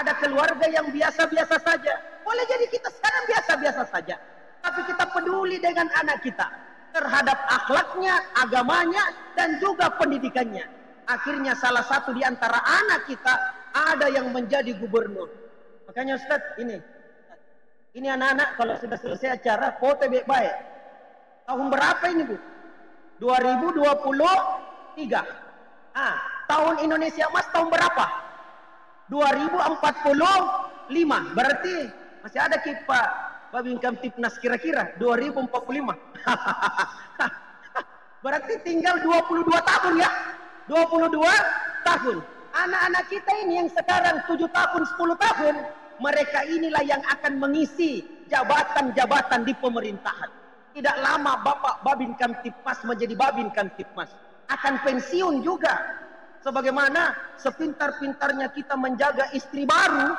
E: Ada keluarga yang biasa-biasa saja. Boleh jadi kita sekarang biasa-biasa saja. Tapi kita peduli dengan anak kita. Terhadap akhlaknya, agamanya, dan juga pendidikannya. Akhirnya salah satu di antara anak kita ada yang menjadi gubernur. Makanya Ustaz, ini anak-anak kalau sudah selesai acara, foto baik-baik. Tahun berapa ini Bu? 2023. Tahun Indonesia Emas tahun berapa? 2045. Berarti masih ada Pak Babinkan Tipnas kira-kira 2045. Berarti tinggal 22 tahun ya. 22 tahun. Anak-anak kita ini yang sekarang 7 tahun, 10 tahun, mereka inilah yang akan mengisi jabatan-jabatan di pemerintahan. Tidak lama Bapak Babin Kamtipmas menjadi Babin Kamtipmas. Akan pensiun juga. Sebagaimana sepintar-pintarnya kita menjaga istri baru,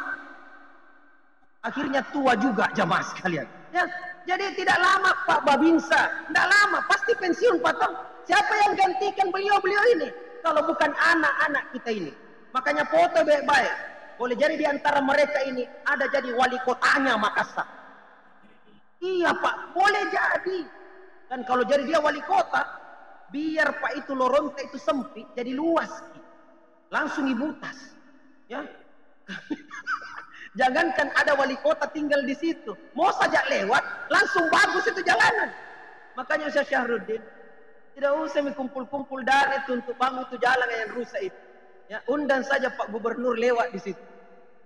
E: akhirnya tua juga jamaah sekalian. Ya, jadi tidak lama Pak Babinsa, tidak lama pasti pensiun Pak Tom. Siapa yang gantikan beliau-beliau ini? Kalau bukan anak-anak kita ini. Makanya foto baik-baik. Boleh jadi di antara mereka ini ada jadi wali kotanya Makassar. Iya Pak, boleh jadi. Dan kalau jadi dia wali kota, biar Pak itu Loronte itu sempit, jadi luas. Langsung ibutas. Ya. Jangankan ada wali kota tinggal di situ, mau saja lewat langsung bagus itu jalanan. Makanya Ustaz Syahruddin tidak usah kumpul-kumpul dana itu untuk bangun itu jalan yang rusak itu. Ya, undang saja Pak Gubernur lewat di situ.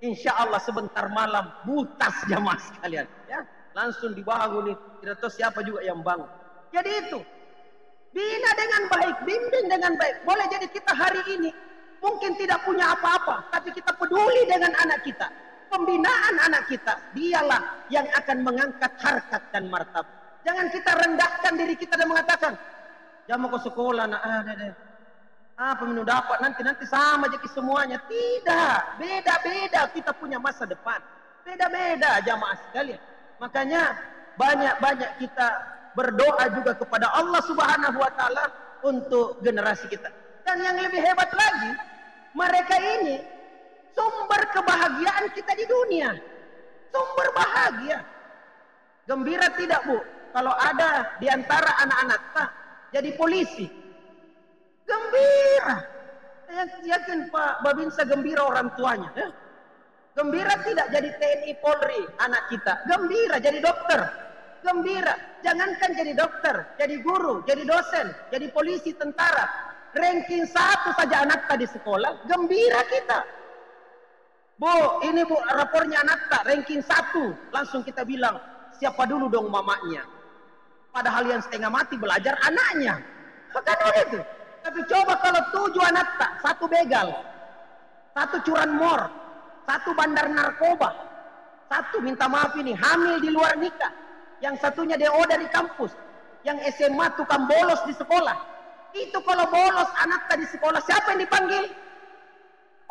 E: Insya Allah sebentar malam butas jamaah sekalian. Ya, langsung dibangun itu. Tidak tahu siapa juga yang bangun. Jadi itu, bina dengan baik, bimbing dengan baik. Boleh jadi kita hari ini mungkin tidak punya apa-apa, tapi kita peduli dengan anak kita. Pembinaan anak kita, dialah yang akan mengangkat harkat dan martabat. Jangan kita rendahkan diri kita dan mengatakan, jangan mau ke sekolah, apa minum dapat nanti sama aja semuanya. Tidak, beda-beda kita punya masa depan. Beda-beda jamaah sekalian. Makanya banyak-banyak kita berdoa juga kepada Allah Subhanahu wa taala untuk generasi kita. Dan yang lebih hebat lagi, mereka ini sumber kebahagiaan kita di dunia. Sumber bahagia. Gembira tidak, Bu? Kalau ada di antara anak-anak jadi polisi. Gembira. Saya yakin Pak Babinsa gembira orang tuanya. Ya? Gembira tidak jadi TNI Polri anak kita. Gembira jadi dokter. Gembira. Jangankan jadi dokter, jadi guru, jadi dosen, jadi polisi, tentara. Ranking 1 saja anak tadi sekolah. Gembira kita. Bu, ini Bu rapornya anak tak ranking 1. Langsung kita bilang, siapa dulu dong mamanya. Padahal yang setengah mati belajar anaknya. Kan begitu. Tapi coba kalau 7 anak tak, 1 begal, 1 curanmor, 1 bandar narkoba, 1 minta maaf ini hamil di luar nikah, yang satunya DO dari kampus, yang SMA tukang bolos di sekolah. Itu kalau bolos anak tadi sekolah, siapa yang dipanggil?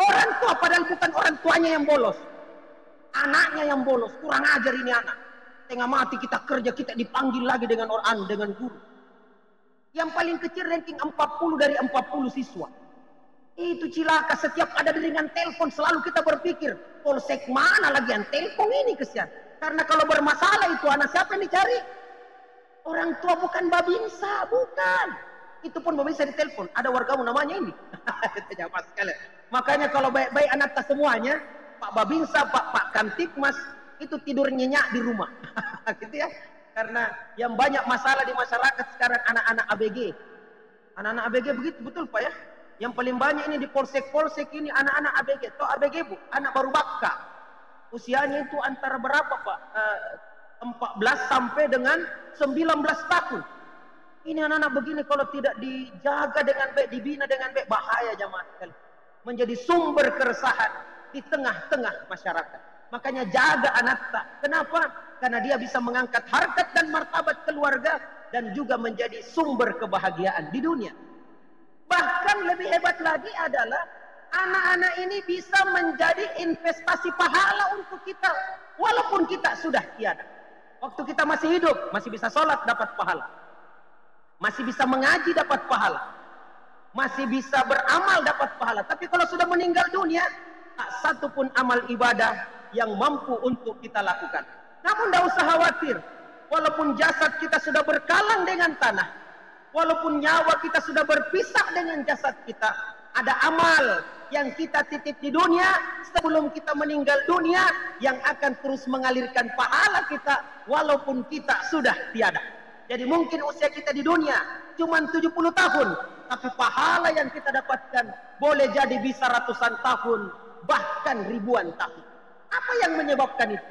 E: Orang tua, padahal bukan orang tuanya yang bolos, anaknya yang bolos. Kurang ajar ini anak. Tengah mati kita kerja, kita dipanggil lagi dengan orang, dengan guru. Yang paling kecil ranking 40 dari 40 siswa. Itu cilaka. Setiap ada deringan telepon selalu kita berpikir, polsek mana lagi yang telepon ini kesian. Karena kalau bermasalah itu anak siapa yang dicari? Orang tua, bukan Babinsa, bukan. Itu pun Babinsa ditelepon, ada wargamu namanya ini. Jamaah sekalian. Makanya kalau baik-baik anak tak semuanya, Pak Babinsa, Pak Kamtipmas itu tidur nyenyak di rumah. Gitu ya. Karena yang banyak masalah di masyarakat sekarang anak-anak ABG. Anak-anak ABG begitu betul Pak ya. Yang paling banyak ini di polsek-polsek ini anak-anak ABG. Tahu ABG Bu? Anak baru baka. Usianya itu antara berapa Pak? 14 sampai dengan 19 tahun. Ini anak-anak begini kalau tidak dijaga dengan baik, dibina dengan baik, bahaya jamaah sekalian. Menjadi sumber keresahan di tengah-tengah masyarakat. Makanya jaga anak tak. Kenapa? Karena dia bisa mengangkat harkat dan martabat keluarga dan juga menjadi sumber kebahagiaan di dunia. Bahkan lebih hebat lagi adalah anak-anak ini bisa menjadi investasi pahala untuk kita walaupun kita sudah tiada. Waktu kita masih hidup, masih bisa sholat dapat pahala. Masih bisa mengaji dapat pahala. Masih bisa beramal dapat pahala. Tapi kalau sudah meninggal dunia, tak satu pun amal ibadah yang mampu untuk kita lakukan. Namun tidak usah khawatir. Walaupun jasad kita sudah berkalang dengan tanah, walaupun nyawa kita sudah berpisah dengan jasad kita, ada amal yang kita titip di dunia sebelum kita meninggal dunia yang akan terus mengalirkan pahala kita walaupun kita sudah tiada. Jadi mungkin usia kita di dunia cuma 70 tahun, tapi pahala yang kita dapatkan boleh jadi bisa ratusan tahun, bahkan ribuan tahun. Apa yang menyebabkan itu?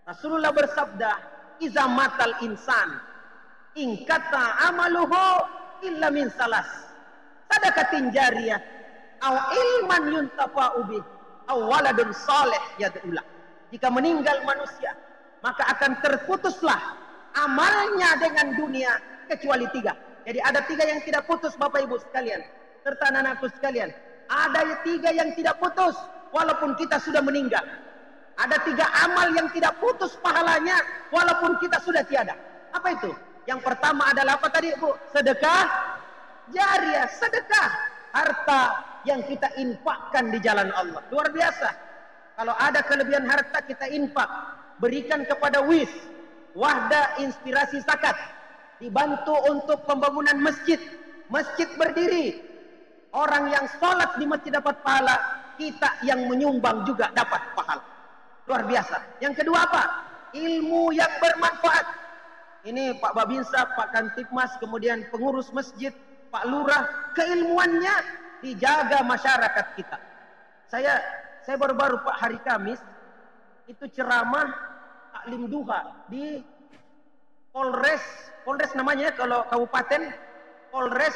E: Rasulullah bersabda, "Iza matal insan, in kata amaluhu illa min salas, sadaqatin jariyah, aw ilman yuntafa'u bih, aw waladun saleh yad'ulah." Jika meninggal manusia, maka akan terputuslah amalnya dengan dunia kecuali 3. Jadi ada 3 yang tidak putus Bapak Ibu sekalian, serta anak-anakku sekalian. Ada 3 yang tidak putus walaupun kita sudah meninggal. Ada 3 amal yang tidak putus pahalanya walaupun kita sudah tiada. Apa itu? Yang pertama adalah apa tadi Bu? Sedekah jariah, sedekah harta yang kita infakkan di jalan Allah. Luar biasa. Kalau ada kelebihan harta kita infak, berikan kepada WIS, Wahda Inspirasi Zakat, dibantu untuk pembangunan masjid. Masjid berdiri, orang yang sholat di masjid dapat pahala, kita yang menyumbang juga dapat pahala. Luar biasa. Yang kedua apa? Ilmu yang bermanfaat. Ini Pak Babinsa, Pak Kantipmas, kemudian pengurus masjid, Pak Lurah, keilmuannya dijaga masyarakat kita. Saya baru-baru Pak hari Kamis itu ceramah taklim duha di Polres namanya kalau kabupaten, Polres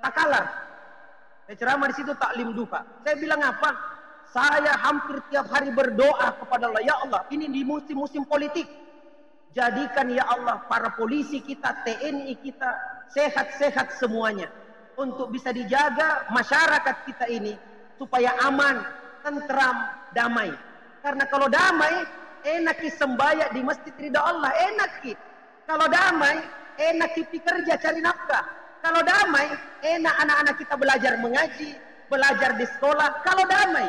E: Takalar. Saya ceramah di situ taklim duha. Saya bilang apa? Saya hampir tiap hari berdoa kepada Allah, ya Allah, ini di musim-musim politik, jadikan ya Allah para polisi kita, TNI kita sehat-sehat semuanya, untuk bisa dijaga masyarakat kita ini supaya aman, tentram, damai. Karena kalau damai, enak sembahyang di masjid ridha Allah, enak. Kalau damai, enak kerja cari nafkah. Kalau damai, enak anak-anak kita belajar mengaji, belajar di sekolah. Kalau damai.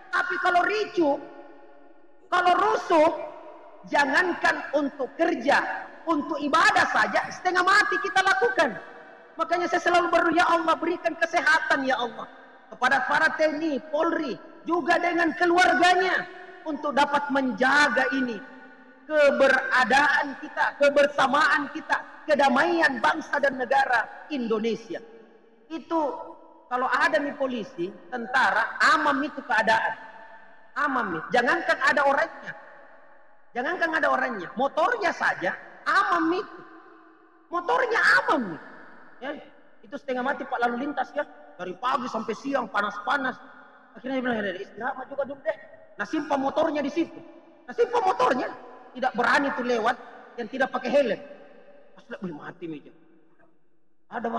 E: Tapi kalau ricuh, kalau rusuh, jangankan untuk kerja, untuk ibadah saja setengah mati kita lakukan. Makanya saya selalu berdoa, ya Allah berikan kesehatan ya Allah kepada para TNI, Polri, juga dengan keluarganya untuk dapat menjaga ini keberadaan kita, kebersamaan kita, kedamaian bangsa dan negara Indonesia. Itu kalau ada nih polisi, tentara, amam itu keadaan. Amam nih, jangankan ada orangnya. Jangankan ada orangnya, motornya saja amam itu. Motornya amam nih. Ya, itu setengah mati Pak lalu lintas ya. Dari pagi sampai siang panas-panas. Akhirnya dia bilang, ya, istirahat juga dulu deh. Nah simpah motornya di situ. Nah simpah motornya tidak berani tuh lewat yang tidak pakai helm. Pas lihat, mati meja. Ada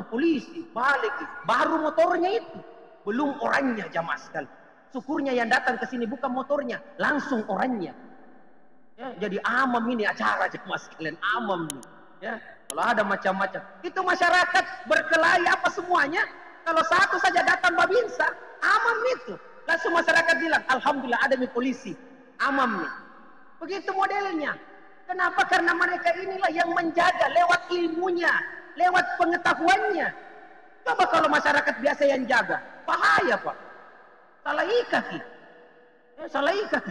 E: polisi balik, baru motornya itu, belum orangnya jamaah sekali. Syukurnya yang datang ke sini bukan motornya, langsung orangnya. Ya, jadi amam ini acara jamaah sekalian, amam nih. Ya, kalau ada macam-macam, itu masyarakat berkelahi apa semuanya. Kalau satu saja datang Babinsa, amam itu. Langsung masyarakat bilang, alhamdulillah ada nih polisi, amam nih. Begitu modelnya. Kenapa? Karena mereka inilah yang menjaga lewat ilmunya, lewat pengetahuannya. Coba kalau masyarakat biasa yang jaga, bahaya Pak. Salah ikat. Ya, salah ikat.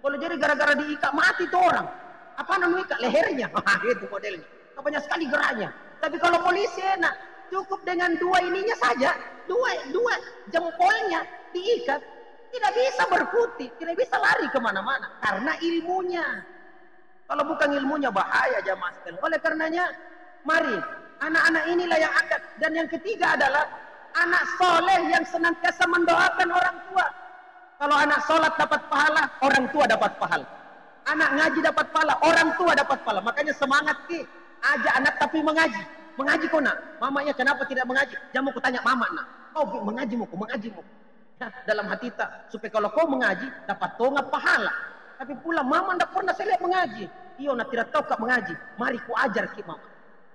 E: Kalau jadi gara-gara diikat mati tuh orang. Apa namanya ikat? Lehernya. Itu modelnya. Banyak sekali geraknya. Tapi kalau polisi enak, cukup dengan dua ininya saja, dua jempolnya diikat, tidak bisa berkutik, tidak bisa lari kemana-mana karena ilmunya. Kalau bukan ilmunya bahaya jamaah sekalian. Oleh karenanya, mari anak-anak inilah yang akan. Dan yang ketiga adalah anak soleh yang senantiasa mendoakan orang tua. Kalau anak sholat dapat pahala, orang tua dapat pahala. Anak ngaji dapat pahala, orang tua dapat pahala. Makanya semangat ki, ajak anak tapi mengaji. Mengaji kau nak, mamanya kenapa tidak mengaji? Jangan mau kutanya mama nak. Kau mengaji mau, ya, dalam hati tak, supaya kalau kau mengaji dapat tonga pahala. Tapi pula mama tidak pernah saya lihat mengaji. Iyo nak tidak tahu kak mengaji. Mari ku ajar ki mama.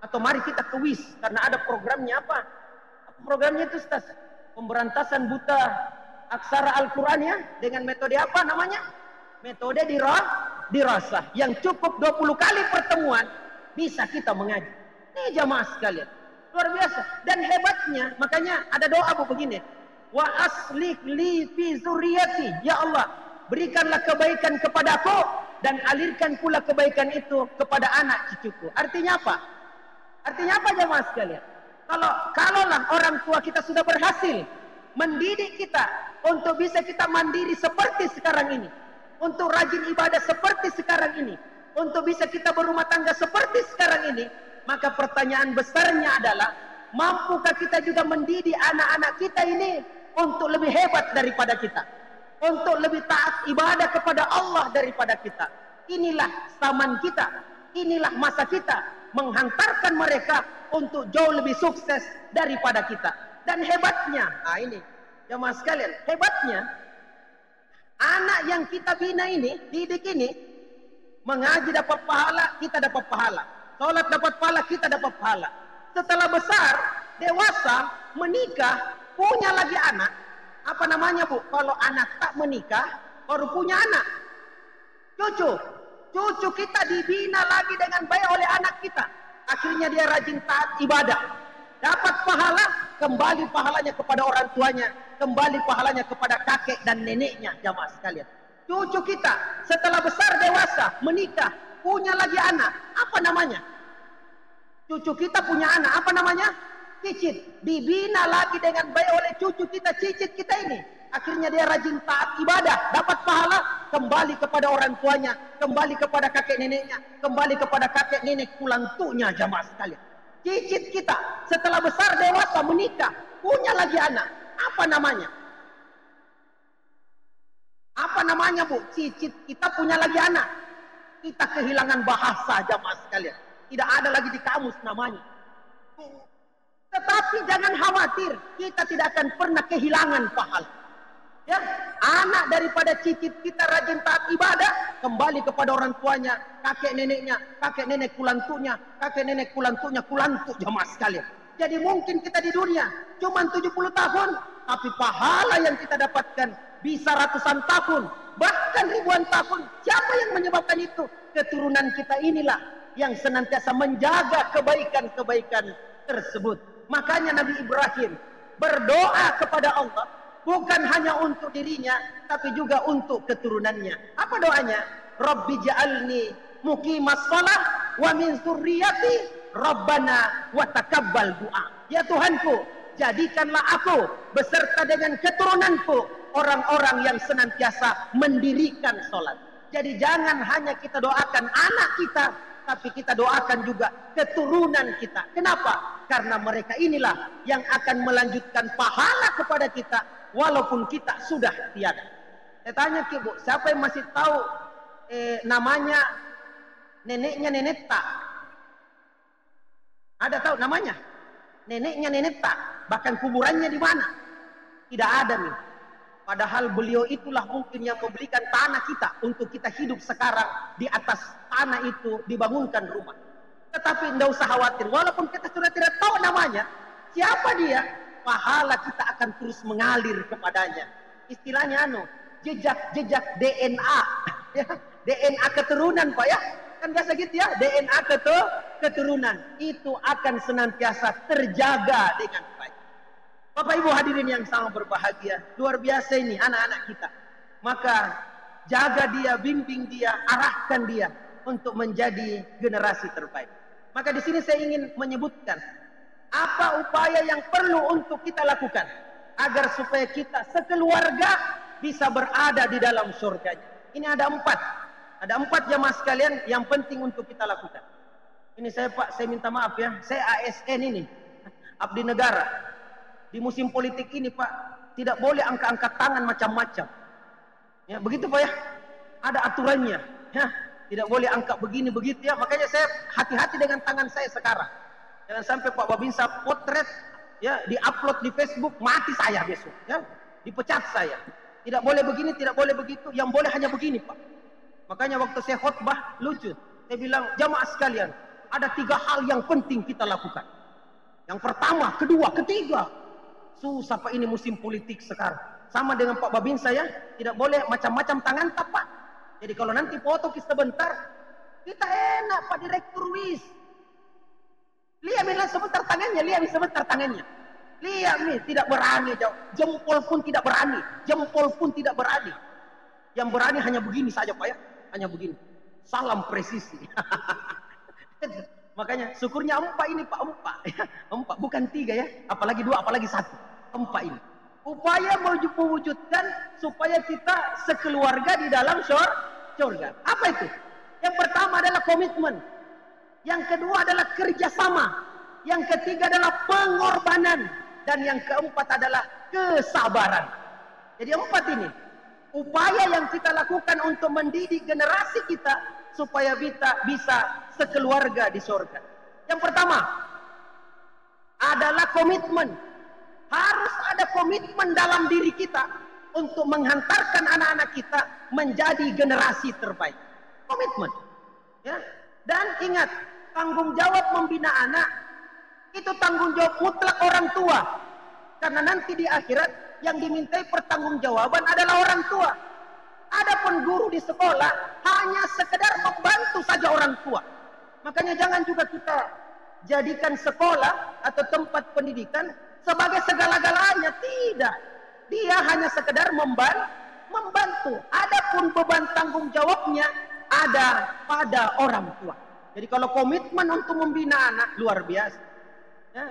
E: Atau mari kita ke WIS karena ada programnya apa? Programnya itu Ustaz, pemberantasan buta aksara Al-Quran ya, dengan metode apa namanya? Metode dirasah yang cukup 20 kali pertemuan bisa kita mengaji. Ini jamaah sekalian, luar biasa. Dan hebatnya, makanya ada doa begini, wa aslih li fi zurriyati, ya Allah berikanlah kebaikan kepadaku dan alirkan pula kebaikan itu kepada anak cucuku. Artinya apa? Artinya apa jamaah sekalian? Kalaulah orang tua kita sudah berhasil mendidik kita untuk bisa kita mandiri seperti sekarang ini, untuk rajin ibadah seperti sekarang ini, untuk bisa kita berumah tangga seperti sekarang ini, maka pertanyaan besarnya adalah, mampukah kita juga mendidik anak-anak kita ini untuk lebih hebat daripada kita, untuk lebih taat ibadah kepada Allah daripada kita. Inilah zaman kita, inilah masa kita, menghantarkan mereka untuk jauh lebih sukses daripada kita. Dan hebatnya, ini jamaah sekalian, hebatnya anak yang kita bina ini, didik ini, mengaji dapat pahala, kita dapat pahala. Sholat dapat pahala, kita dapat pahala. Setelah besar, dewasa, menikah, punya lagi anak. Apa namanya Bu? Kalau anak tak menikah, baru punya anak. Cucu kita dibina lagi dengan baik oleh anak kita. Akhirnya dia rajin taat ibadah. Dapat pahala, kembali pahalanya kepada orang tuanya, kembali pahalanya kepada kakek dan neneknya. Jamaah sekalian, cucu kita setelah besar dewasa, menikah, punya lagi anak, apa namanya? Cucu kita punya anak, apa namanya? Cicit. Dibina lagi dengan baik oleh cucu kita, cicit kita ini. Akhirnya dia rajin taat ibadah, dapat pahala, kembali kepada orang tuanya, kembali kepada kakek neneknya, kembali kepada kakek nenek kulantunya. Jamaah sekalian, cicit kita setelah besar dewasa, menikah, punya lagi anak, apa namanya? Apa namanya, Bu? Cicit kita punya lagi anak. Kita kehilangan bahasa. Jamaah sekalian, tidak ada lagi di kamus namanya. Tetapi jangan khawatir, kita tidak akan pernah kehilangan pahala. Ya, anak daripada cicit kita rajin taat ibadah, kembali kepada orang tuanya, kakek neneknya, kakek nenek kulantunya, kakek nenek kulantunya, kulantu. Jamaah sekalian, jadi mungkin kita di dunia cuma 70 tahun, tapi pahala yang kita dapatkan bisa ratusan tahun, bahkan ribuan tahun. Siapa yang menyebabkan itu? Keturunan kita inilah yang senantiasa menjaga kebaikan-kebaikan tersebut. Makanya Nabi Ibrahim berdoa kepada Allah, bukan hanya untuk dirinya, tapi juga untuk keturunannya. Apa doanya? Rabbi ja'alni muqimas shalah wa min dzurriyyati Rabbana wa taqabbal du'a. Ya Tuhanku, jadikanlah aku beserta dengan keturunanku orang-orang yang senantiasa mendirikan sholat. Jadi jangan hanya kita doakan anak kita, tapi kita doakan juga keturunan kita. Kenapa? Karena mereka inilah yang akan melanjutkan pahala kepada kita, walaupun kita sudah tiada. Saya tanya ke Bu, siapa yang masih tahu namanya neneknya Nenetta? Ada tahu namanya? Neneknya Nenetta, bahkan kuburannya di mana? Tidak ada nih. Padahal beliau itulah mungkin yang membelikan tanah kita untuk kita hidup sekarang. Di atas tanah itu dibangunkan rumah. Tetapi tidak usah khawatir, walaupun kita sudah tidak tahu namanya, siapa dia, pahala kita akan terus mengalir kepadanya. Istilahnya jejak DNA. Ya, DNA keturunan Pak ya. Kan biasa gitu ya, DNA keturunan. Itu akan senantiasa terjaga dengan baik. Bapak Ibu hadirin yang sangat berbahagia, luar biasa ini anak-anak kita. Maka jaga dia, bimbing dia, arahkan dia untuk menjadi generasi terbaik. Maka di sini saya ingin menyebutkan apa upaya yang perlu untuk kita lakukan agar supaya kita sekeluarga bisa berada di dalam surganya. Ini ada empat jamaah sekalian yang penting untuk kita lakukan. Ini saya Pak, saya minta maaf ya, saya ASN ini, abdi negara. Di musim politik ini Pak, tidak boleh angkat-angkat tangan macam-macam. Ya, begitu Pak ya. Ada aturannya. Ya, tidak boleh angkat begini begitu ya. Makanya saya hati-hati dengan tangan saya sekarang. Jangan sampai Pak Babinsa potret ya diupload di Facebook, mati saya besok ya. Dipecat saya. Tidak boleh begini, tidak boleh begitu. Yang boleh hanya begini Pak. Makanya waktu saya khutbah lucu. Saya bilang, jamaah sekalian, ada 3 hal yang penting kita lakukan. Yang pertama, kedua, ketiga. Susah Pak ini musim politik sekarang. Sama dengan Pak Babin saya, tidak boleh macam-macam tangan Pak. Jadi kalau nanti foto kita sebentar, kita enak Pak Direktur Wis. Lihat sebentar tangannya, lihat sebentar tangannya. Lihat nih, tidak berani. Jempol pun tidak berani. Jempol pun tidak berani. Yang berani hanya begini saja Pak ya. Hanya begini. Salam presisi. Makanya syukurnya 4 ini Pak, 4 bukan 3 ya, apalagi 2, apalagi 1, 4 ini. Upaya mewujudkan supaya kita sekeluarga di dalam surga. Apa itu? Yang pertama adalah komitmen. Yang kedua adalah kerjasama. Yang ketiga adalah pengorbanan. Dan yang keempat adalah kesabaran. Jadi 4 ini upaya yang kita lakukan untuk mendidik generasi kita supaya kita bisa sekeluarga di surga. Yang pertama adalah komitmen. Harus ada komitmen dalam diri kita untuk menghantarkan anak-anak kita menjadi generasi terbaik. Komitmen. Ya. Dan ingat, tanggung jawab membina anak itu tanggung jawab mutlak orang tua. Karena nanti di akhirat yang dimintai pertanggungjawaban adalah orang tua. Adapun guru di sekolah hanya sekedar membantu saja orang tua. Makanya jangan juga kita jadikan sekolah atau tempat pendidikan sebagai segala-galanya, tidak. Dia hanya sekedar membantu. Adapun beban tanggung jawabnya ada pada orang tua. Jadi kalau komitmen untuk membina anak luar biasa. Ya.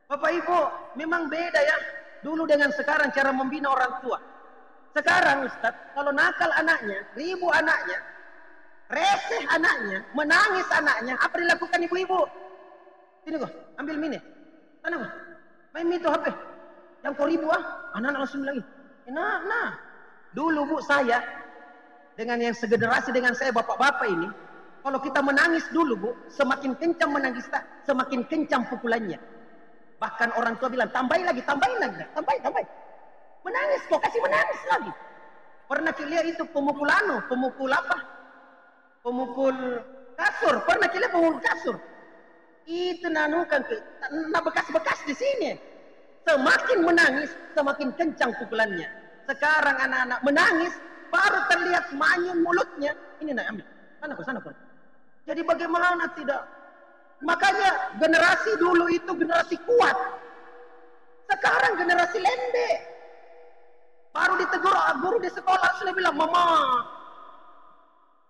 E: Bapak Ibu, memang beda ya dulu dengan sekarang cara membina orang tua. Sekarang Ustaz, kalau nakal anaknya, ribu anaknya, reseh anaknya, menangis anaknya, apa dilakukan ibu-ibu? Sini kok, ambil mini. Sana kok, main mini tuh HP. Yang kau ribu anak-anak langsung lagi. Nah. Dulu Bu saya, dengan yang segenerasi dengan saya bapak-bapak ini, kalau kita menangis dulu Bu, semakin kencang menangis semakin kencang pukulannya. Bahkan orang tua bilang, tambahin lagi. Menangis kok, kasih menangis lagi. Pernah lihat itu pemukul apa? Pemukul kasur. Pernah lihat pemukul kasur? Itu nanukan bekas-bekas di sini. Semakin menangis, semakin kencang pukulannya. Sekarang anak-anak menangis, baru terlihat manyun mulutnya. Ini nak ambil. Sana kok. Jadi bagaimana tidak? Makanya generasi dulu itu generasi kuat. Sekarang generasi lembek. Baru ditegur guru di sekolah sudah bilang, "Mama,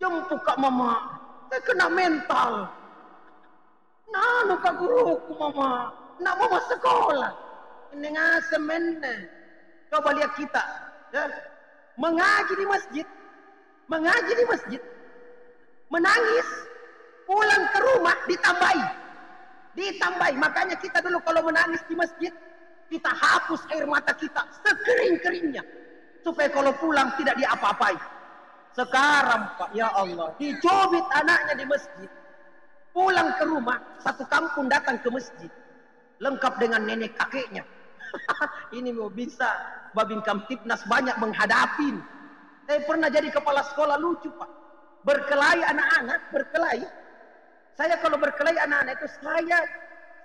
E: jemput kak mama. Saya kena mental. Nanu kak guruku mama. Nak mama sekolah. Ini ngasem. Coba lihat kita. Ya. Mengaji di masjid. Menangis. Pulang ke rumah ditambahi. Makanya kita dulu kalau menangis di masjid, kita hapus air mata kita sekering-keringnya. Supaya kalau pulang tidak diapa-apai. Sekarang Pak, ya Allah, dicubit anaknya di masjid. Pulang ke rumah, satu kampung datang ke masjid. Lengkap dengan nenek kakeknya. Ini mau bisa Babin Kamtipnas banyak menghadapi. Saya pernah jadi kepala sekolah lucu Pak. Berkelahi anak-anak, Saya kalau berkelahi anak-anak itu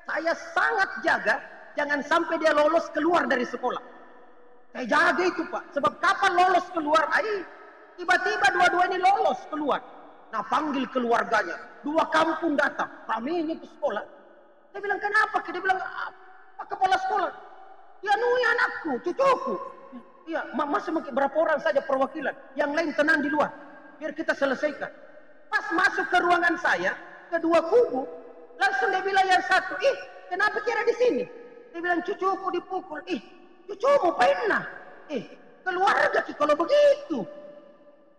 E: saya sangat jaga jangan sampai dia lolos keluar dari sekolah. Saya jaga itu Pak. Sebab kapan lolos keluar? Tiba-tiba dua-dua ini lolos keluar. Nah panggil keluarganya. 2 kampung datang. Kami ini ke sekolah. Saya bilang kenapa? Dia bilang apa kepala sekolah? Ya nui anakku, cucuku. Iya, masa berapa orang saja perwakilan. Yang lain tenang di luar. Biar kita selesaikan. Pas masuk ke ruangan saya, kedua kubu, langsung dia bilang yang satu, kenapa kira di sini? Dia bilang cucuku dipukul. Cucumu pernah. Keluarga kalau begitu.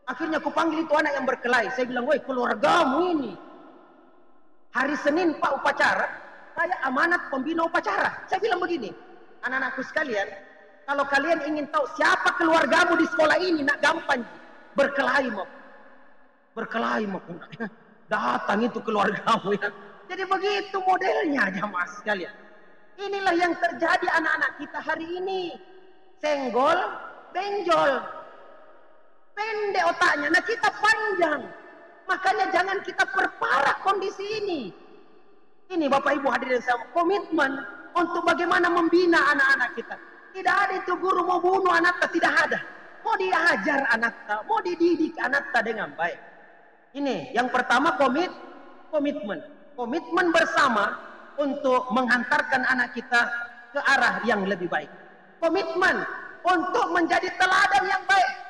E: Akhirnya aku panggil itu anak yang berkelahi. Saya bilang, woi keluargamu ini. Hari Senin Pak upacara, saya amanat pembina upacara. Saya bilang begini, anak-anakku sekalian, kalau kalian ingin tahu siapa keluargamu di sekolah ini, nak gampang. Berkelahi mau. Datang itu keluargamu ya. Jadi begitu modelnya jamaah sekalian. Inilah yang terjadi anak-anak kita hari ini. Senggol, benjol. Pendek otaknya, nah kita panjang. Makanya jangan kita perparah kondisi ini. Ini Bapak Ibu hadirin sama komitmen untuk bagaimana membina anak-anak kita. Tidak ada itu guru mau bunuh anaknya, tidak ada. Mau diajar anaknya, mau dididik anaknya dengan baik. Ini yang pertama komitmen. Komitmen bersama untuk menghantarkan anak kita ke arah yang lebih baik. Komitmen untuk menjadi teladan yang baik.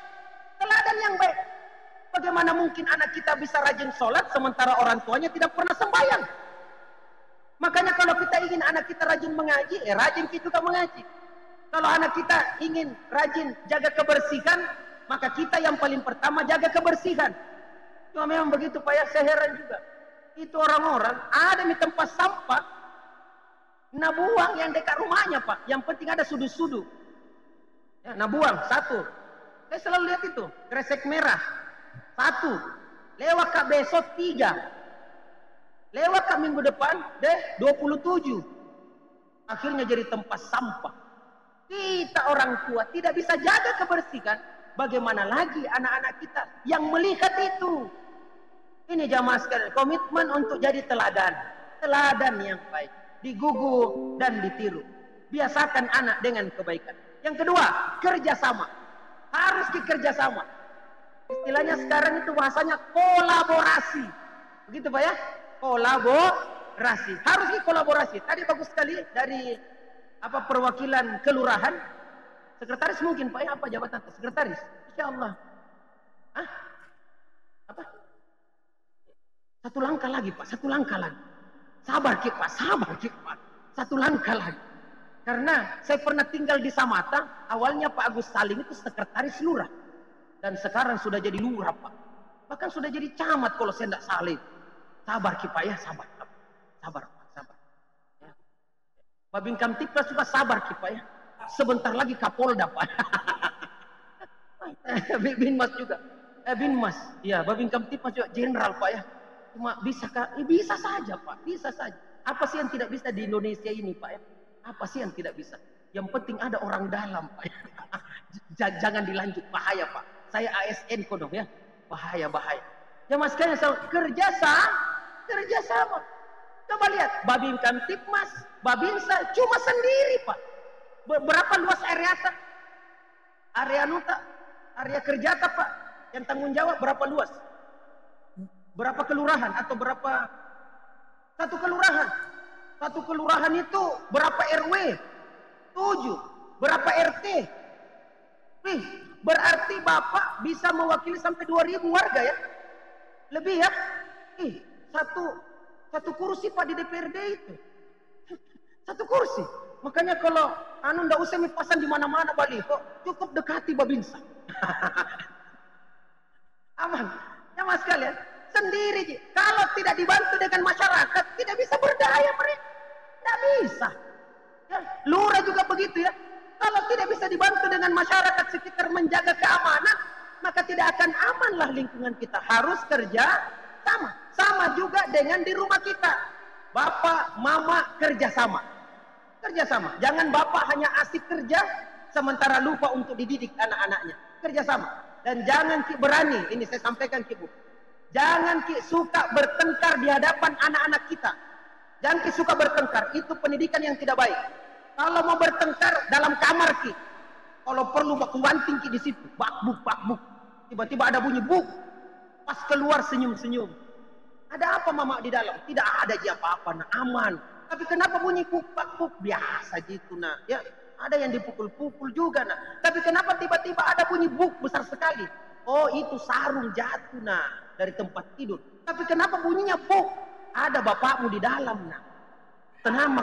E: Bagaimana mungkin anak kita bisa rajin sholat sementara orang tuanya tidak pernah sembahyang? Makanya kalau kita ingin anak kita rajin mengaji, rajin kita juga mengaji. Kalau anak kita ingin rajin jaga kebersihan, maka kita yang paling pertama jaga kebersihan. Cuma memang begitu Pak ya, saya heran juga. Itu orang-orang ada di tempat sampah, nah buang yang dekat rumahnya Pak. Yang penting ada sudut-sudut. Ya, nah buang, satu. Saya selalu lihat itu, kresek merah. 1. Lewat Kak besok 3. Lewat Kak minggu depan 27. Akhirnya jadi tempat sampah. Kita orang tua tidak bisa jaga kebersihan. Bagaimana lagi anak-anak kita yang melihat itu? Ini jamaah sekalian, komitmen untuk jadi teladan. Teladan yang baik. Digugu dan ditiru. Biasakan anak dengan kebaikan. Yang kedua, kerjasama. Harus dikerjasama. Istilahnya sekarang itu bahasanya kolaborasi. Begitu Pak ya? Kolaborasi. Harus dikolaborasi. Tadi bagus sekali dari Apa perwakilan kelurahan? Sekretaris mungkin Pak ya, apa jabatan sekretaris? Insya Allah. Hah? Apa? Satu langkah lagi Pak, satu langkah lagi. Sabar Pak, sabar Pak. Satu langkah lagi. Karena saya pernah tinggal di Samata, awalnya Pak Agus Salim itu sekretaris lurah. Dan sekarang sudah jadi lurah Pak. Bahkan sudah jadi camat kalau saya tidak salah. Sabar Pak ya, sabar. Sabar Pak, sabar. Ya. Babin Kamtipmas juga sabar Pak ya. Sebentar lagi Kapolda Pak. Binmas juga. Binmas. Ya, Babin Kamtipmas juga jenderal Pak ya. Cuma bisakah? Bisa saja Pak, bisa saja. Apa sih yang tidak bisa di Indonesia ini Pak ya? Apa sih yang tidak bisa? Yang penting ada orang dalam Pak ya. Jangan dilanjut, bahaya Pak. Saya ASN kok dong ya. Bahaya. Ya mas kalian kerjasama. Coba lihat, Babin Kamtipmas, Babinsa cuma sendiri Pak. Berapa luas area kerjata Pak? Yang tanggung jawab berapa luas? Berapa kelurahan atau berapa? Satu kelurahan. Satu kelurahan itu berapa RW? 7. Berapa RT? Berarti Bapak bisa mewakili sampai 2.000 warga ya? Lebih ya? Satu kursi Pak di DPRD itu. Satu kursi. Makanya kalau ndak usah pasang di mana-mana baliho, cukup dekati Babinsa. Aman. Ya mas kalian, sendiri. Kalau tidak dibantu dengan masyarakat, tidak bisa berdaya mereka. Tidak bisa. Ya, lurah juga begitu ya. Kalau tidak bisa dibantu dengan masyarakat sekitar menjaga keamanan, maka tidak akan amanlah lingkungan kita. Harus kerja sama. Sama juga dengan di rumah kita. Bapak, mama kerja sama. Kerja sama. Jangan bapak hanya asik kerja, sementara lupa untuk dididik anak-anaknya. Kerja sama. Dan jangan Ki berani, ini saya sampaikan Ki Bu. Jangan Ki suka bertengkar di hadapan anak-anak kita. Jangan Ki suka bertengkar, itu pendidikan yang tidak baik. Kalau mau bertengkar dalam kamar Ki, kalau perlu baku banting Ki di situ, bakbuk. Tiba-tiba ada bunyi buk, pas keluar senyum-senyum. Ada apa mama di dalam? Tidak ada apa-apa, nah aman. Tapi kenapa bunyi buk? Biasa gitu nah. Ya, ada yang dipukul-pukul juga nah. Tapi kenapa tiba-tiba ada bunyi buk besar sekali? Oh itu sarung jatuh nah dari tempat tidur. Tapi kenapa bunyinya buk? Ada bapakmu di dalam nah. Tenang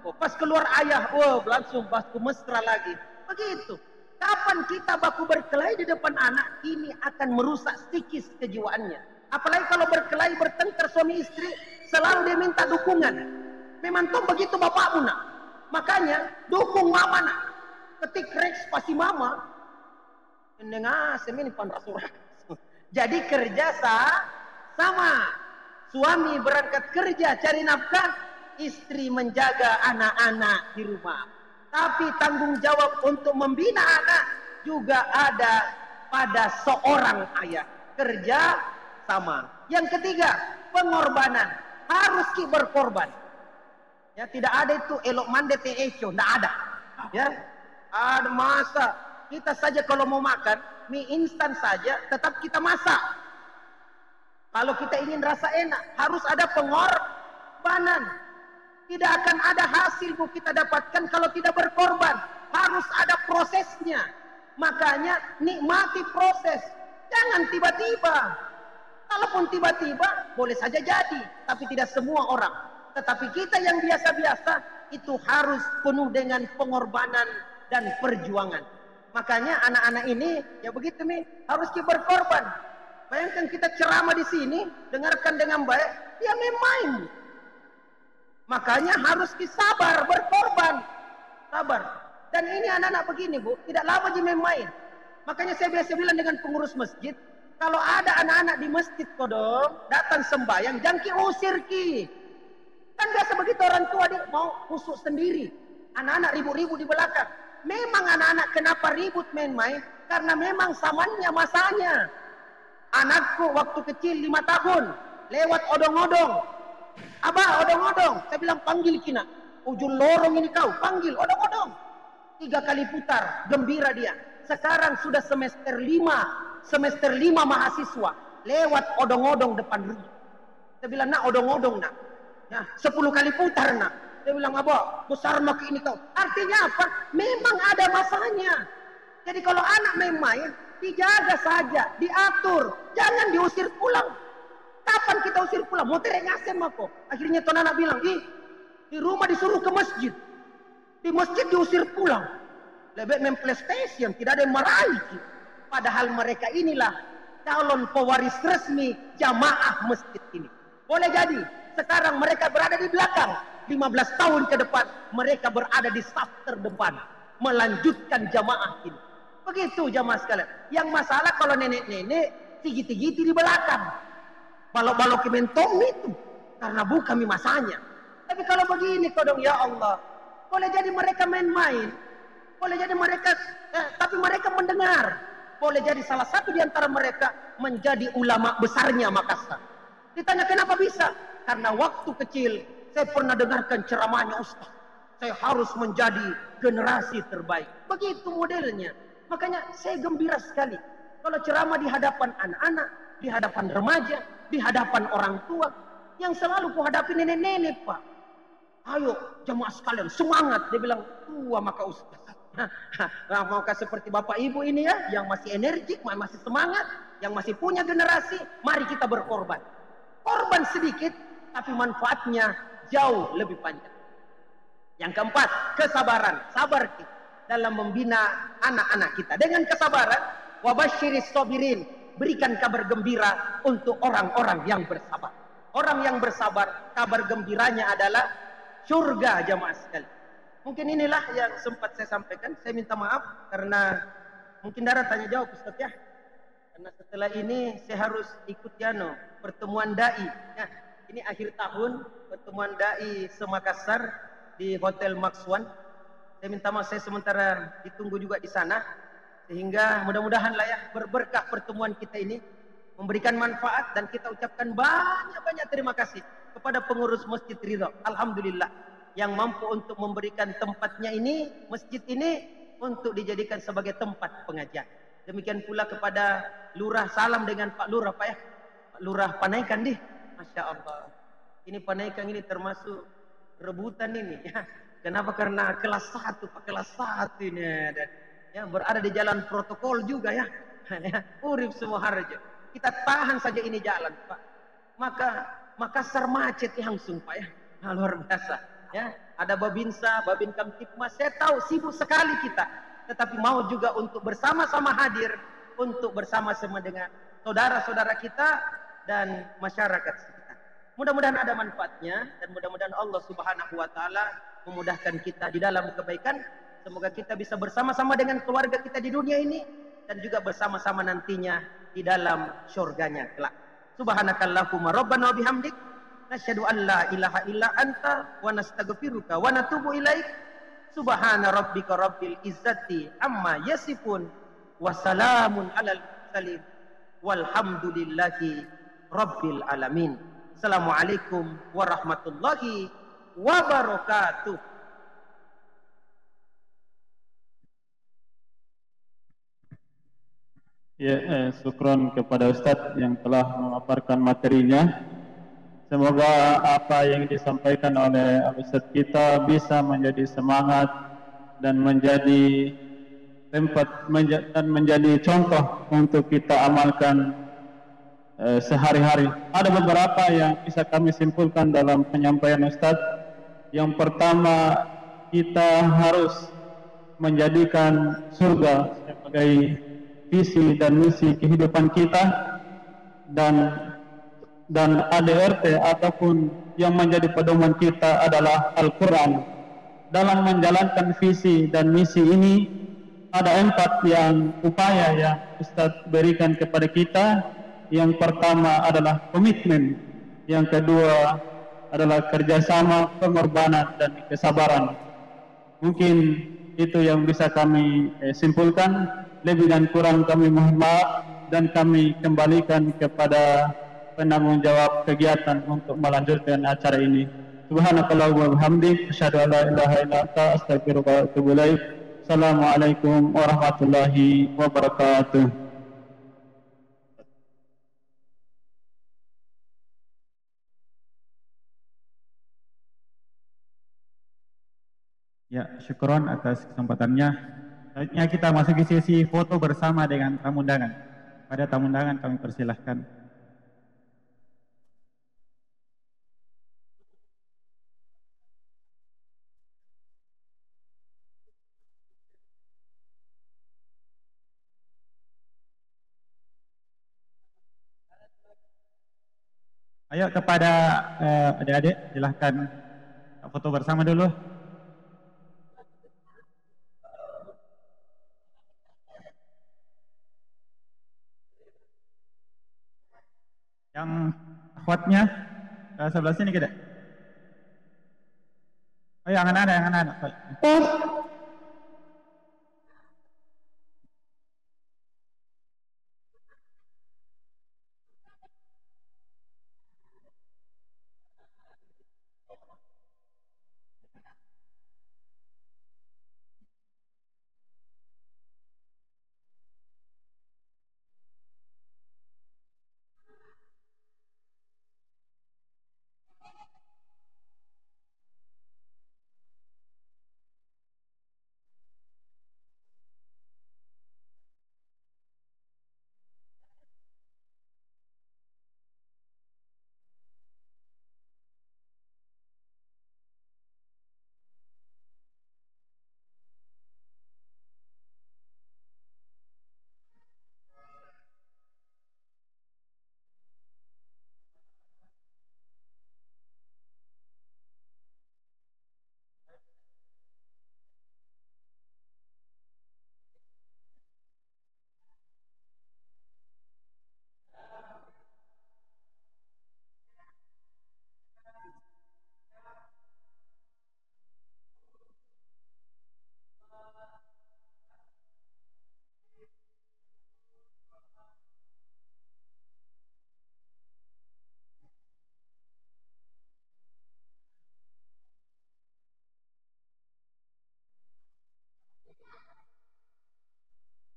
E: kok. Pas keluar ayah, langsung baku mesra lagi. Begitu. Kapan kita baku berkelahi di depan anak, ini akan merusak psikis kejiwaannya. Apalagi kalau berkelahi bertengkar suami istri, selalu dia minta dukungan. Memang tuh begitu bapakmu nak. Makanya dukung mama nak. Ketik Rex pasti mama. Ini panrasura. Jadi kerja sama. Suami berangkat kerja cari nafkah, istri menjaga anak-anak di rumah. Tapi tanggung jawab untuk membina anak juga ada pada seorang ayah. Kerja sama. Yang ketiga, pengorbanan. Harus berkorban. Ya, tidak ada itu elok mande teeco, tidak ada. Ya, ada masa kita saja kalau mau makan mie instan saja, tetap kita masak. Kalau kita ingin rasa enak, harus ada pengorbanan. Tidak akan ada hasil Bu kita dapatkan kalau tidak berkorban. Harus ada prosesnya. Makanya nikmati proses. Jangan tiba-tiba. Kalaupun tiba-tiba, boleh saja jadi. Tapi tidak semua orang. Tetapi kita yang biasa-biasa, itu harus penuh dengan pengorbanan dan perjuangan. Makanya anak-anak ini, ya begitu nih, harus berkorban. Bayangkan kita ceramah di sini, dengarkan dengan baik, ya main. Makanya harus sabar, berkorban. Sabar. Dan ini anak-anak begini Bu, tidak lama aja main. Makanya saya biasa bilang dengan pengurus masjid, kalau ada anak-anak di masjid kodong, datang sembahyang, jangan usir Ki. Kan biasa begitu orang tua dia mau usuk sendiri. Anak-anak ribut-ribut di belakang. Memang anak-anak kenapa ribut main-main? Karena memang zamannya masanya. Anakku waktu kecil 5 tahun, lewat odong-odong. Abah, odong-odong. Saya bilang panggil Kina. Ujung lorong ini kau, panggil odong-odong. 3 kali putar, gembira dia. Sekarang sudah semester 5 mahasiswa. Lewat odong-odong depan rumah. Saya bilang, nak odong-odong nak. Ya, 10 kali putar nak. Dia bilang, "Abah, besar mak ini kau." Artinya apa? Memang ada masanya. Jadi kalau anak main-main, dijaga saja, diatur, jangan diusir pulang. Kapan kita usir pulang? Mau terek ngasem aku. Akhirnya tuan anak bilang, di rumah disuruh ke masjid. Di masjid diusir pulang. Lebih main PlayStation, tidak ada yang marahi. Padahal mereka inilah calon pewaris resmi jamaah masjid ini. Boleh jadi sekarang mereka berada di belakang. 15 tahun ke depan mereka berada di saf terdepan melanjutkan jamaah ini. Begitu jamaah sekalian. Yang masalah kalau nenek-nenek tigiti-giti di belakang. Balok-balok kementong itu karena bukan masanya. Tapi kalau begini kodong, ya Allah, boleh jadi mereka main-main, boleh jadi mereka tapi mereka mendengar. Boleh jadi salah satu di antara mereka menjadi ulama besarnya Makassar. Ditanya kenapa bisa? Karena waktu kecil saya pernah dengarkan ceramahnya Ustaz. Saya harus menjadi generasi terbaik. Begitu modelnya. Makanya saya gembira sekali kalau ceramah di hadapan anak-anak, di hadapan remaja, di hadapan orang tua. Yang selalu kuhadapi nenek-nenek, Pak. Ayo jemaah sekalian semangat. Dia bilang, tua maka Ustaz. Maka seperti bapak ibu ini ya, yang masih energik, masih semangat, yang masih punya generasi, mari kita berkorban. Korban sedikit, tapi manfaatnya jauh lebih panjang. Yang keempat, kesabaran. Sabar kita dalam membina anak-anak kita. Dengan kesabaran, wabasyiris sabirin, berikan kabar gembira untuk orang-orang yang bersabar. Orang yang bersabar, kabar gembiranya adalah surga jamaah sekalian. Mungkin inilah yang sempat saya sampaikan. Saya minta maaf karena mungkin darah tanya jawab Ustaz ya. Karena setelah ini saya harus ikut pertemuan dai. Ya, ini akhir tahun pertemuan dai se-Makassar di Hotel Maxwan. Saya minta maaf, saya sementara ditunggu juga di sana. Sehingga mudah-mudahan lah ya berberkah pertemuan kita ini, memberikan manfaat, dan kita ucapkan banyak-banyak terima kasih kepada pengurus Masjid Ridho. Alhamdulillah yang mampu untuk memberikan tempatnya ini, masjid ini untuk dijadikan sebagai tempat pengajian. Demikian pula kepada Lurah, salam dengan Pak Lurah Pak ya. Pak Lurah Panaikan deh. Masya Allah. Ini Panaikan ini termasuk rebutan ini ya. Kenapa? Karena kelas 1 Pak, kelas 1 ini dan ya berada di jalan protokol juga ya. Urip semua harja. Kita tahan saja ini jalan Pak. Maka Makassar macet langsung Pak ya. Nah, luar biasa. Ya, ada Babinsa, Babin Kamtipmas. Saya tahu sibuk sekali kita, tetapi mau juga untuk bersama-sama hadir, untuk bersama-sama dengan saudara-saudara kita dan masyarakat sekitar. Mudah-mudahan ada manfaatnya dan mudah-mudahan Allah Subhanahu wa taala memudahkan kita di dalam kebaikan. Semoga kita bisa bersama-sama dengan keluarga kita di dunia ini dan juga bersama-sama nantinya di dalam syurganya kelak. Subhanakallahumma rabbana wa bihamdik, nasyhadu an la ilaha illa anta wa nastaghfiruka wa natubu ilaik. Subhana rabbika rabbil izzati amma yasifun wa salamun alal mursalin walhamdulillahi rabbil alamin. Assalamualaikum warahmatullahi wabarakatuh.
A: Ya, syukron kepada Ustadz yang telah memaparkan materinya. Semoga apa yang disampaikan oleh Ustadz kita bisa menjadi semangat dan menjadi tempat dan menjadi contoh untuk kita amalkan sehari-hari. Ada beberapa yang bisa kami simpulkan dalam penyampaian Ustadz. Yang pertama, kita harus menjadikan surga sebagai visi dan misi kehidupan kita, dan ADRT ataupun yang menjadi pedoman kita adalah Al-Quran. Dalam menjalankan visi dan misi ini ada 4 yang upaya yang Ustadz berikan kepada kita. Yang pertama adalah komitmen, yang kedua adalah kerjasama, pengorbanan, dan kesabaran. Mungkin itu yang bisa kami simpulkan. Lebih dan kurang kami mohon maaf, dan kami kembalikan kepada penanggung jawab kegiatan untuk melanjutkan acara ini. Subhanakallahumma wa bihamdik, asyhadu an la ilaha illa anta, astaghfiruka wa atubu ilaik. Assalamualaikum warahmatullahi wabarakatuh. Ya, syukron atas kesempatannya. Selanjutnya kita masuki sesi foto bersama dengan tamu undangan. Pada tamu undangan kami persilahkan. Ayo kepada adik-adik, silahkan foto bersama dulu. Yang akhwatnya sebelah sini kita. Oh, yang anak-anak, yang anak-anak.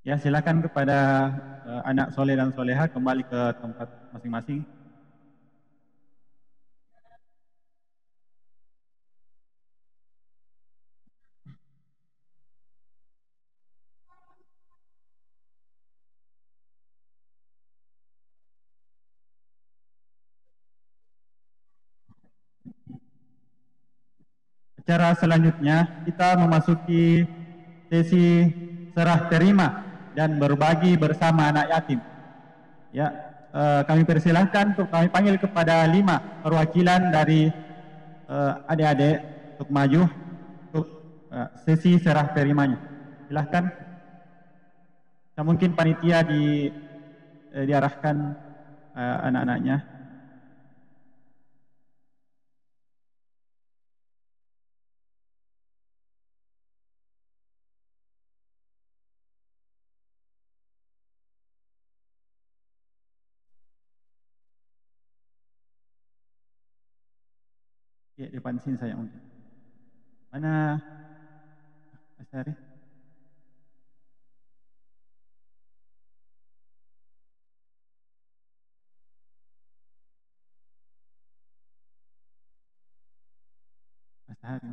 A: Ya, silakan kepada anak soleh dan soleha kembali ke tempat masing-masing. Acara selanjutnya kita memasuki sesi serah terima dan berbagi bersama anak yatim. Ya, kami persilahkan untuk kami panggil kepada 5 perwakilan dari adik-adik untuk maju untuk sesi serah terimanya. Silahkan. Nah, mungkin panitia diarahkan anak-anaknya. Ya, depan sini saya mungkin. Mana Mas Hari? Mas Hari.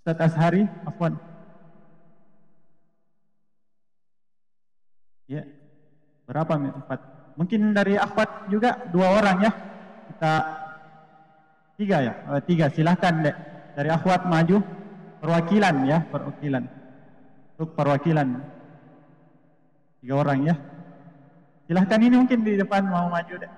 A: Ustaz Ashari, afwan. Ya, berapa empat? Mungkin dari akhwat juga 2 orang ya. Kita 3 ya, 3. Silahkan dek. Dari akhwat maju perwakilan ya, perwakilan. Untuk perwakilan 3 orang ya. Silahkan, ini mungkin di depan mau maju dek.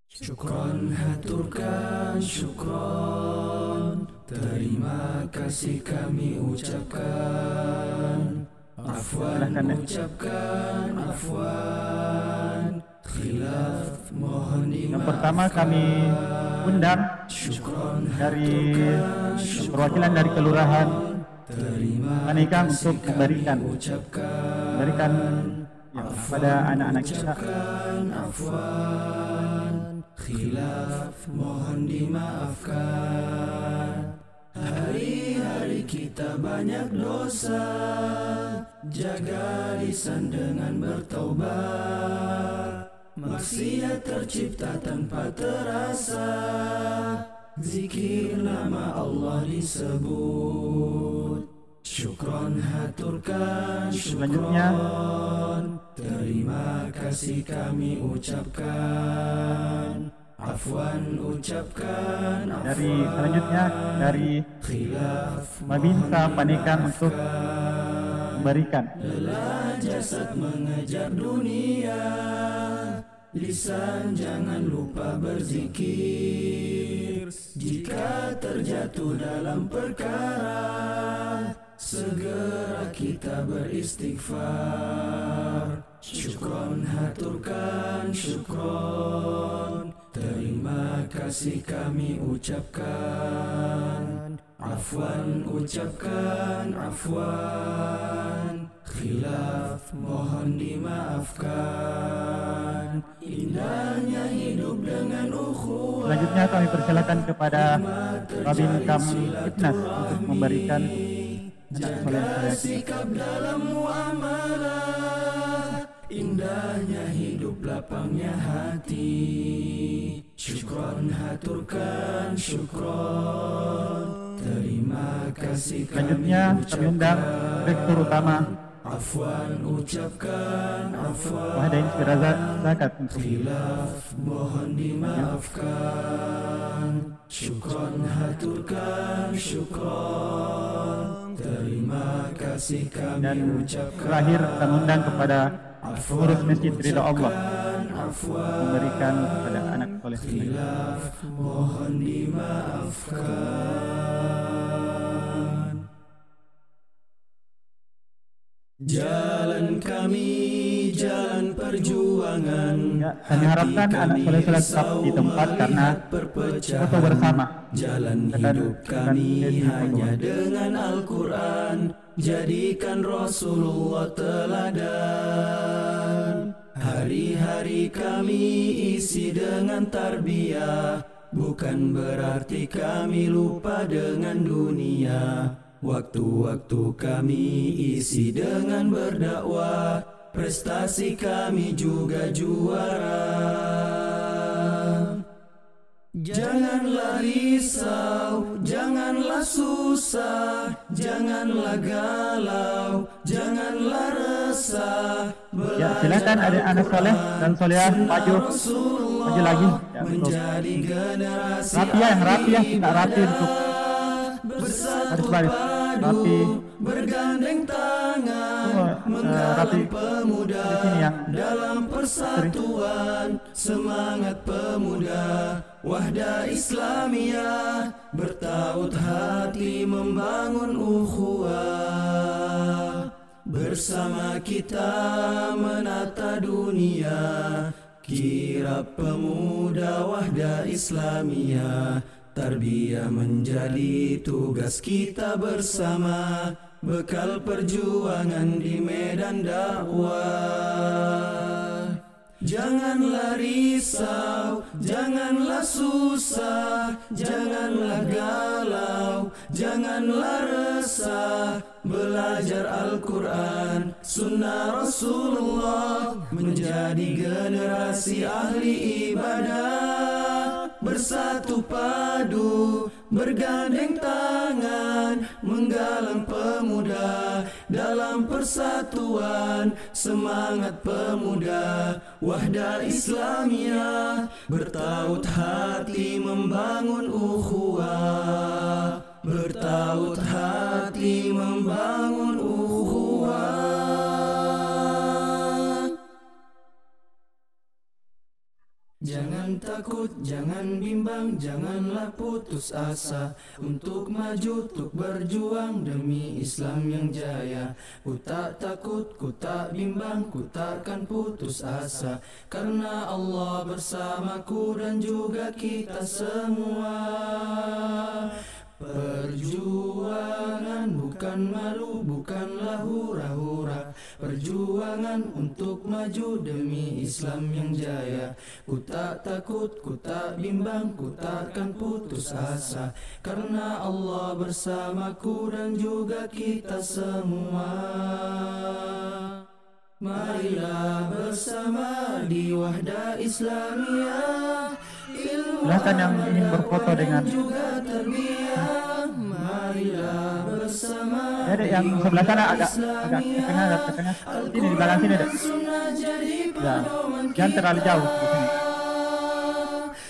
F: Syukron, haturkan syukron, terima kasih kami ucapkan. Afwan ucapkan afwan, khilaf mohon dimaafkan.
A: Yang pertama kami undang dari perwakilan dari Kelurahan Panikang untuk memberikan ya, pada anak-anak kita.
F: Afwan, khilaf mohon dimaafkan. Hari-hari kita banyak dosa, jaga lisan dengan bertaubat. maksiat tercipta tanpa terasa. Zikir nama Allah disebut, syukron haturkan, syukron. Terima kasih kami ucapkan, afwan ucapkan,
A: Dari selanjutnya dari meminta panikan untuk memberikan.
F: lelah jasad mengejar dunia, lisan jangan lupa berzikir. Jika terjatuh dalam perkara, segera kita beristighfar. Syukron haturkan, syukron. Terima kasih kami ucapkan, afwan ucapkan, afwan. Khilaf mohon dimaafkan. Indahnya hidup dengan ukhuwah.
A: Selanjutnya kami persilakan kepada Rabin Kamil Ibnas untuk memberikan anak soleh saya.
F: Sikap dalam muamalah, indahnya hidup lapangnya hati. Syukron haturkan, syukron. Terima kasih
A: Selanjutnya
F: kami
A: kami undang Direktur Utama
F: afwan ucapkan, afwan.
A: Wahdain Firazat Zakat untuk
F: Khilaf mohon dimaafkan. Syukron haturkan, syukron. Terima kasih kami
A: dan
F: ucapkan.
A: terakhir kami undang kepada pengurus Masjid Ridha Allah memberikan kepada anak soleh saya.
F: Khilaf mohon dimaafkan. Jalan kami, jalan perjuangan.
A: Ya, kami harapkan anak soleh saya tetap di tempat karena foto bersama.
F: Jalan hidup kami hanya dengan Al-Quran. Jadikan Rasulullah teladan. Hari-hari kami isi dengan tarbiyah. Bukan berarti kami lupa dengan dunia. Waktu-waktu kami isi dengan berdakwah. Prestasi kami juga juara. Janganlah risau, janganlah susah, janganlah galau, janganlah resah.
A: Ya, silakan ada anak soleh dan solehah maju lagi. Ya,
F: menjadi generasi
A: rapi ya, tidak rapi untuk baris-baris rapi.
F: Bergandeng tangan,
A: rapi
F: menggalang pemuda
A: di sini yang
F: dalam persatuan. Semangat pemuda, wahda Islamiyah, bertaut hati membangun ukhuwah. Bersama kita menata dunia, kirap pemuda wahda Islamiyah. Tarbiyah menjadi tugas kita bersama, bekal perjuangan di medan dakwah. Janganlah risau, janganlah susah, janganlah galau, janganlah resah. Belajar Al-Quran, sunnah Rasulullah, menjadi generasi ahli ibadah. Bersatu padu, bergandeng tangan, menggalang pemuda dalam persatuan. Semangat pemuda, wahda Islamiyah, bertaut hati membangun ukhuwah. Bertaut hati membangun ukhuwah. Jangan takut, jangan bimbang, janganlah putus asa untuk maju, untuk berjuang demi Islam yang jaya. Ku tak takut, ku tak bimbang, ku takkan putus asa, karena Allah bersamaku dan juga kita semua. Perjuangan bukan malu, bukanlah hura-hura. Perjuangan untuk maju demi Islam yang jaya. Ku tak takut, ku tak bimbang, ku takkan putus asa, karena Allah bersamaku dan juga kita semua. Marilah bersama bersama di Wahdah Islamiyah.
A: Silakan yang ingin berfoto dengan
F: juga terbiah. Marilah bersama
A: ada yang sebelah sana agak ke tengah. Sini di belakang sini ada. Ya, jangan terlalu jauh di sini.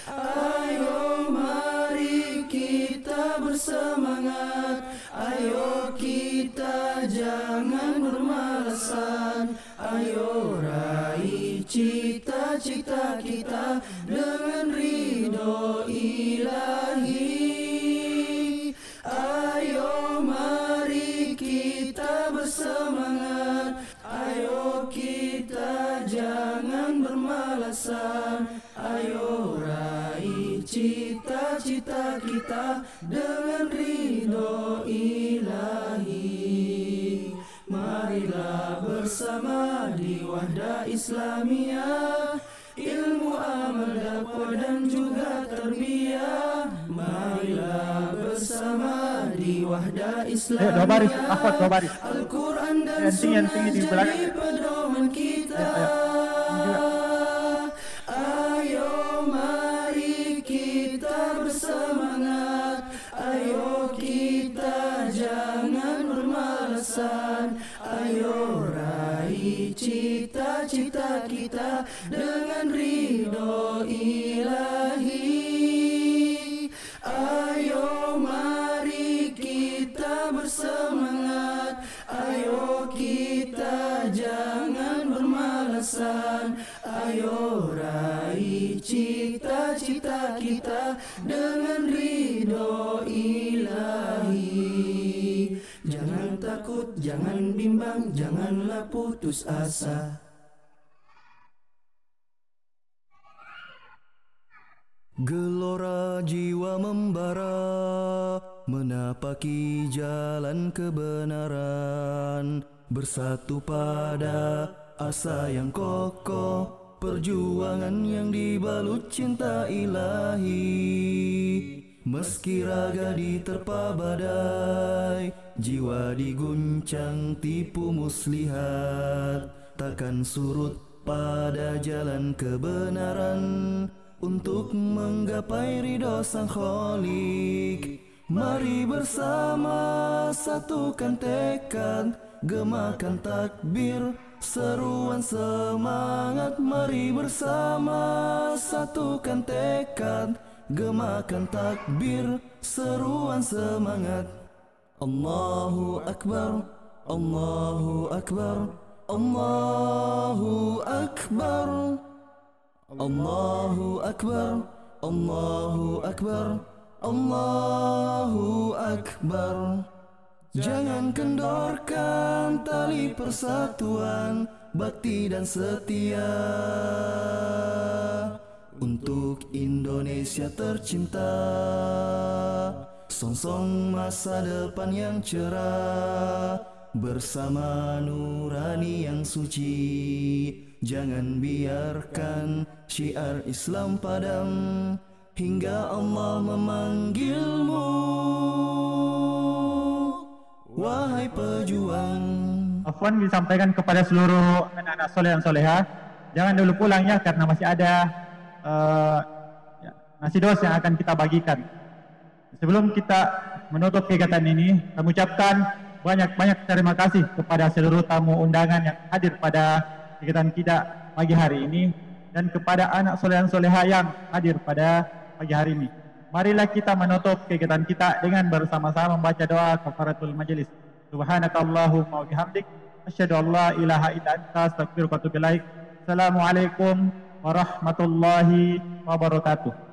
F: Ayo mari kita bersemangat, ayo kita jangan bermalasan, ayo raih cita-cita kita dengan ridho ilahi. Ayo mari kita bersemangat, ayo kita jangan bermalasan, ayo raih cita-cita kita dengan ridho ilahi. Marilah bersama di Wahdah Islamiyah, ilmu amal dakwah dan juga terbiah. Marilah bersama di Wahdah Islamiyah.
A: Dua baris, akhwat dua baris.
F: Al-Quran dan
A: yang
F: Sunnah
A: tinggi di belakang.
F: jadi pedoman kita. Ayo mari kita bersemangat, ayo kita jangan bermalasan, ayo raih cita-cita kita dengan ridho ilahi. Ayo mari kita bersemangat, ayo kita jangan bermalasan, ayo raih cita-cita kita dengan ridho ilahi. Jangan takut, jangan bimbang, janganlah putus asa. Gelora jiwa membara, menapaki jalan kebenaran, bersatu pada asa yang kokoh, perjuangan yang dibalut cinta ilahi. Meski raga diterpa badai, jiwa diguncang tipu muslihat, takkan surut pada jalan kebenaran untuk menggapai ridho Sang Khalik. Mari bersama satukan tekad, gemakan takbir, seruan semangat. Mari bersama satukan tekad, gemakan takbir, seruan semangat. Allahu Akbar, Allahu Akbar, Allahu Akbar, Allahu Akbar, Allahu Akbar, Allahu Akbar. Jangan kendorkan tali persatuan, bakti dan setia untuk Indonesia tercinta. Songsong masa depan yang cerah, bersama nurani yang suci. Jangan biarkan syiar Islam padam hingga Allah memanggilmu, wahai pejuang.
A: Afwan disampaikan kepada seluruh anak-anak soleh dan soleha, jangan dulu pulang ya, karena masih ada nasi dos yang akan kita bagikan. Sebelum kita menutup kegiatan ini, kami ucapkan banyak-banyak terima kasih kepada seluruh tamu undangan yang hadir pada kegiatan kita pagi hari ini, dan kepada anak soleh dan soleha yang hadir pada pagi hari ini. Marilah kita menutup kegiatan kita dengan bersama-sama membaca doa kafaratul majelis. Subhanakallahumma wa bihamdik, asyhadu an la ilaha illa anta, astaghfiruka wa atubu ilaik. Assalamualaikum warahmatullahi wabarakatuh.